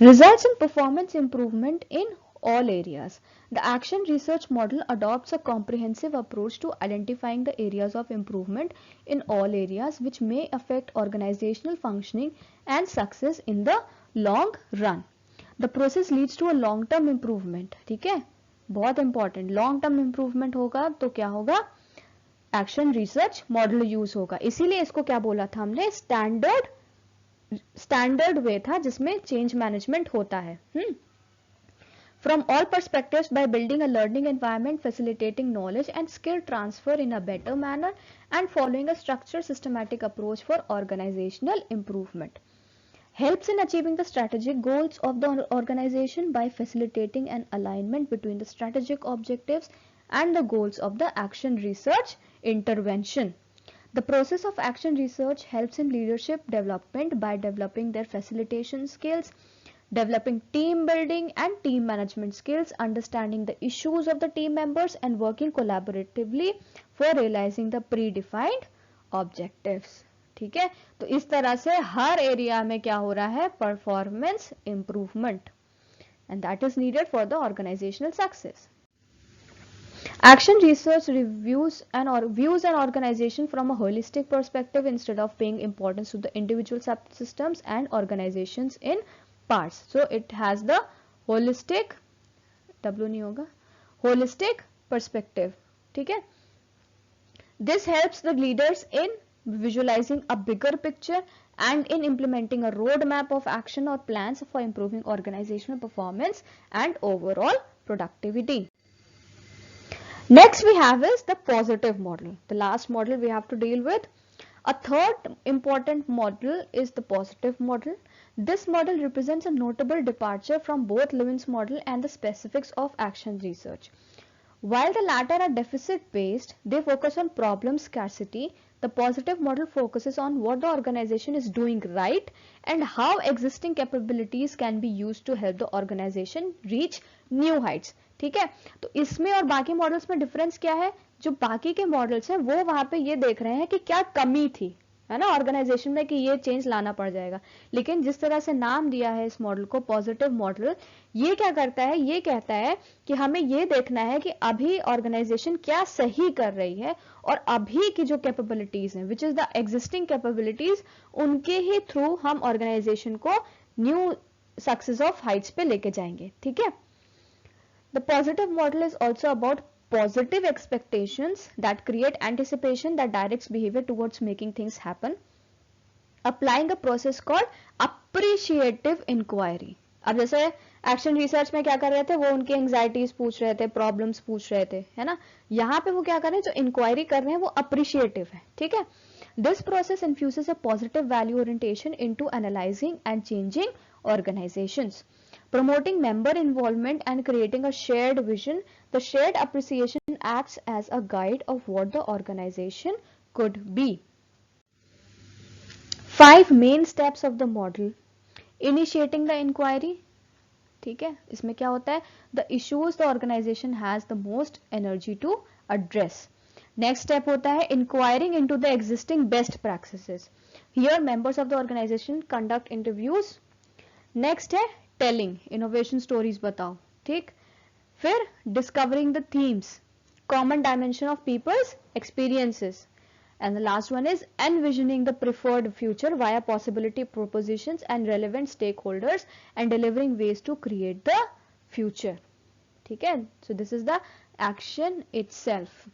Results in performance improvement in all areas. The action research model adopts a comprehensive approach to identifying the areas of improvement in all areas which may affect organizational functioning and success in the long run. The process leads to a long term improvement. ठीक है, बहुत इंपॉर्टेंट, लॉन्ग टर्म इंप्रूवमेंट होगा तो क्या होगा, एक्शन रिसर्च मॉडल यूज होगा. इसीलिए इसको क्या बोला था हमने, स्टैंडर्ड वे था जिसमें चेंज मैनेजमेंट होता है. From all perspectives, by building a learning environment, facilitating knowledge and skill transfer in a better manner, and following a structured, systematic approach for organizational improvement. helps in achieving the strategic goals of the organization by facilitating an alignment between the strategic objectives and the goals of the action research intervention. The process of action research helps in leadership development by developing their facilitation skills, developing team building and team management skills, understanding the issues of the team members and working collaboratively for realizing the predefined objectives. ठीक है, तो इस तरह से हर एरिया में क्या हो रहा है, performance improvement, and that is needed for the organizational success. Action research views an organization from a holistic perspective instead of paying importance to the individual subsystems and organizations in parts. So it has the holistic, W नहीं होगा, holistic perspective. ठीक है. This helps the leaders in visualizing a bigger picture and in implementing a roadmap of action or plans for improving organizational performance and overall productivity. Next we have is the positive model, the last model we have to deal with. A third important model is the positive model. This model represents a notable departure from both Levin's model and the specifics of action research. While the latter are deficit based, they focus on problem scarcity. The positive model focuses on what the organization is doing right and how existing capabilities can be used to help the organization reach new heights. ठीक है, तो इसमें और बाकी मॉडल्स में डिफरेंस क्या है, जो बाकी के मॉडल्स हैं वो वहां पे ये देख रहे हैं कि क्या कमी थी, है ना, ऑर्गेनाइजेशन में, कि ये चेंज लाना पड़ जाएगा. लेकिन जिस तरह से नाम दिया है इस मॉडल को पॉजिटिव मॉडल, ये क्या करता है, ये कहता है कि हमें ये देखना है कि अभी ऑर्गेनाइजेशन क्या सही कर रही है और अभी की जो कैपेबिलिटीज हैं, which is the existing capabilities, उनके ही थ्रू हम ऑर्गेनाइजेशन को न्यू सक्सेस ऑफ हाइट्स पे लेके जाएंगे. ठीक है. The positive model is also about positive expectations that create anticipation that directs behavior towards making things happen, applying a process called appreciative inquiry. अब जैसे एक्शन रिसर्च में क्या कर रहे थे, वो उनकी एंजाइटीज पूछ रहे थे, प्रॉब्लम्स पूछ रहे थे, है ना, यहाँ पे वो क्या कर रहे हैं, जो इंक्वायरी कर रहे हैं वो अप्रिशिएटिव है. ठीक है. This process infuses a positive value orientation into analysing and changing organisations, promoting member involvement and creating a shared vision. The shared appreciation acts as a guide of what the organization could be. 5 main steps of the model. Initiating the inquiry. ठीक है, इसमें क्या होता है, the issues the organization has the most energy to address. Next step होता है inquiring into the existing best practices. Here members of the organization conduct interviews. Next है टेलिंग, इनोवेशन स्टोरीज बताओ. ठीक. फिर discovering the themes, common dimension of people's experiences, and the last one is envisioning the preferred future via possibility propositions and relevant stakeholders and delivering ways to create the future. ठीक है. So this is the action itself.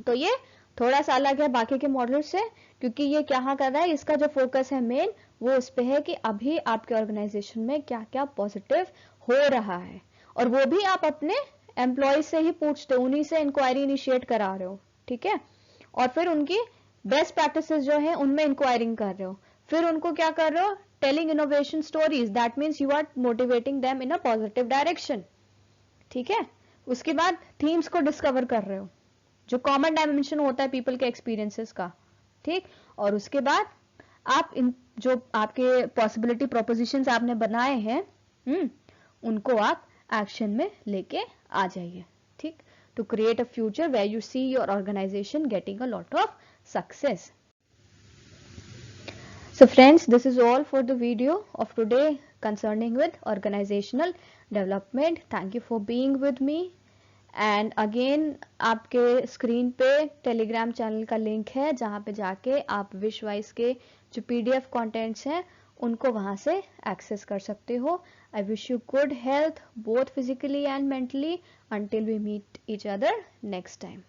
तो ये थोड़ा सा अलग है बाकी के मॉडल से, क्योंकि ये क्या कर रहा है, इसका जो फोकस है मेन वो उस पे है कि अभी आपके ऑर्गेनाइजेशन में क्या क्या पॉजिटिव हो रहा है, और वो भी आप अपने एम्प्लॉय से ही पूछते हो, उन्हीं से इंक्वायरी इनिशिएट करा रहे हो. ठीक है. और फिर उनकी बेस्ट प्रैक्टिसेस जो है उनमें इंक्वायरिंग कर रहे हो, फिर उनको क्या कर रहे हो, telling innovation stories, that means you are motivating them in a positive direction. ठीक है. उसके बाद थीम्स को डिस्कवर कर रहे हो, जो कॉमन डायमेंशन होता है पीपल के एक्सपीरियंसेस का. ठीक. और उसके बाद आप इन जो आपके पॉसिबिलिटी प्रोपोजिशंस आपने बनाए हैं, उनको आप एक्शन में लेके आ जाइए. ठीक. To create a future where you see your organization getting a lot of success. So friends, this is all for the video of today concerning with organizational development. Thank you for being with me. And again आपके स्क्रीन पे टेलीग्राम चैनल का लिंक है, जहाँ पे जाके आप विशवाइज के जो PDF कंटेंट्स हैं उनको वहाँ से एक्सेस कर सकते हो. I wish you good health both physically and mentally until we meet each other next time.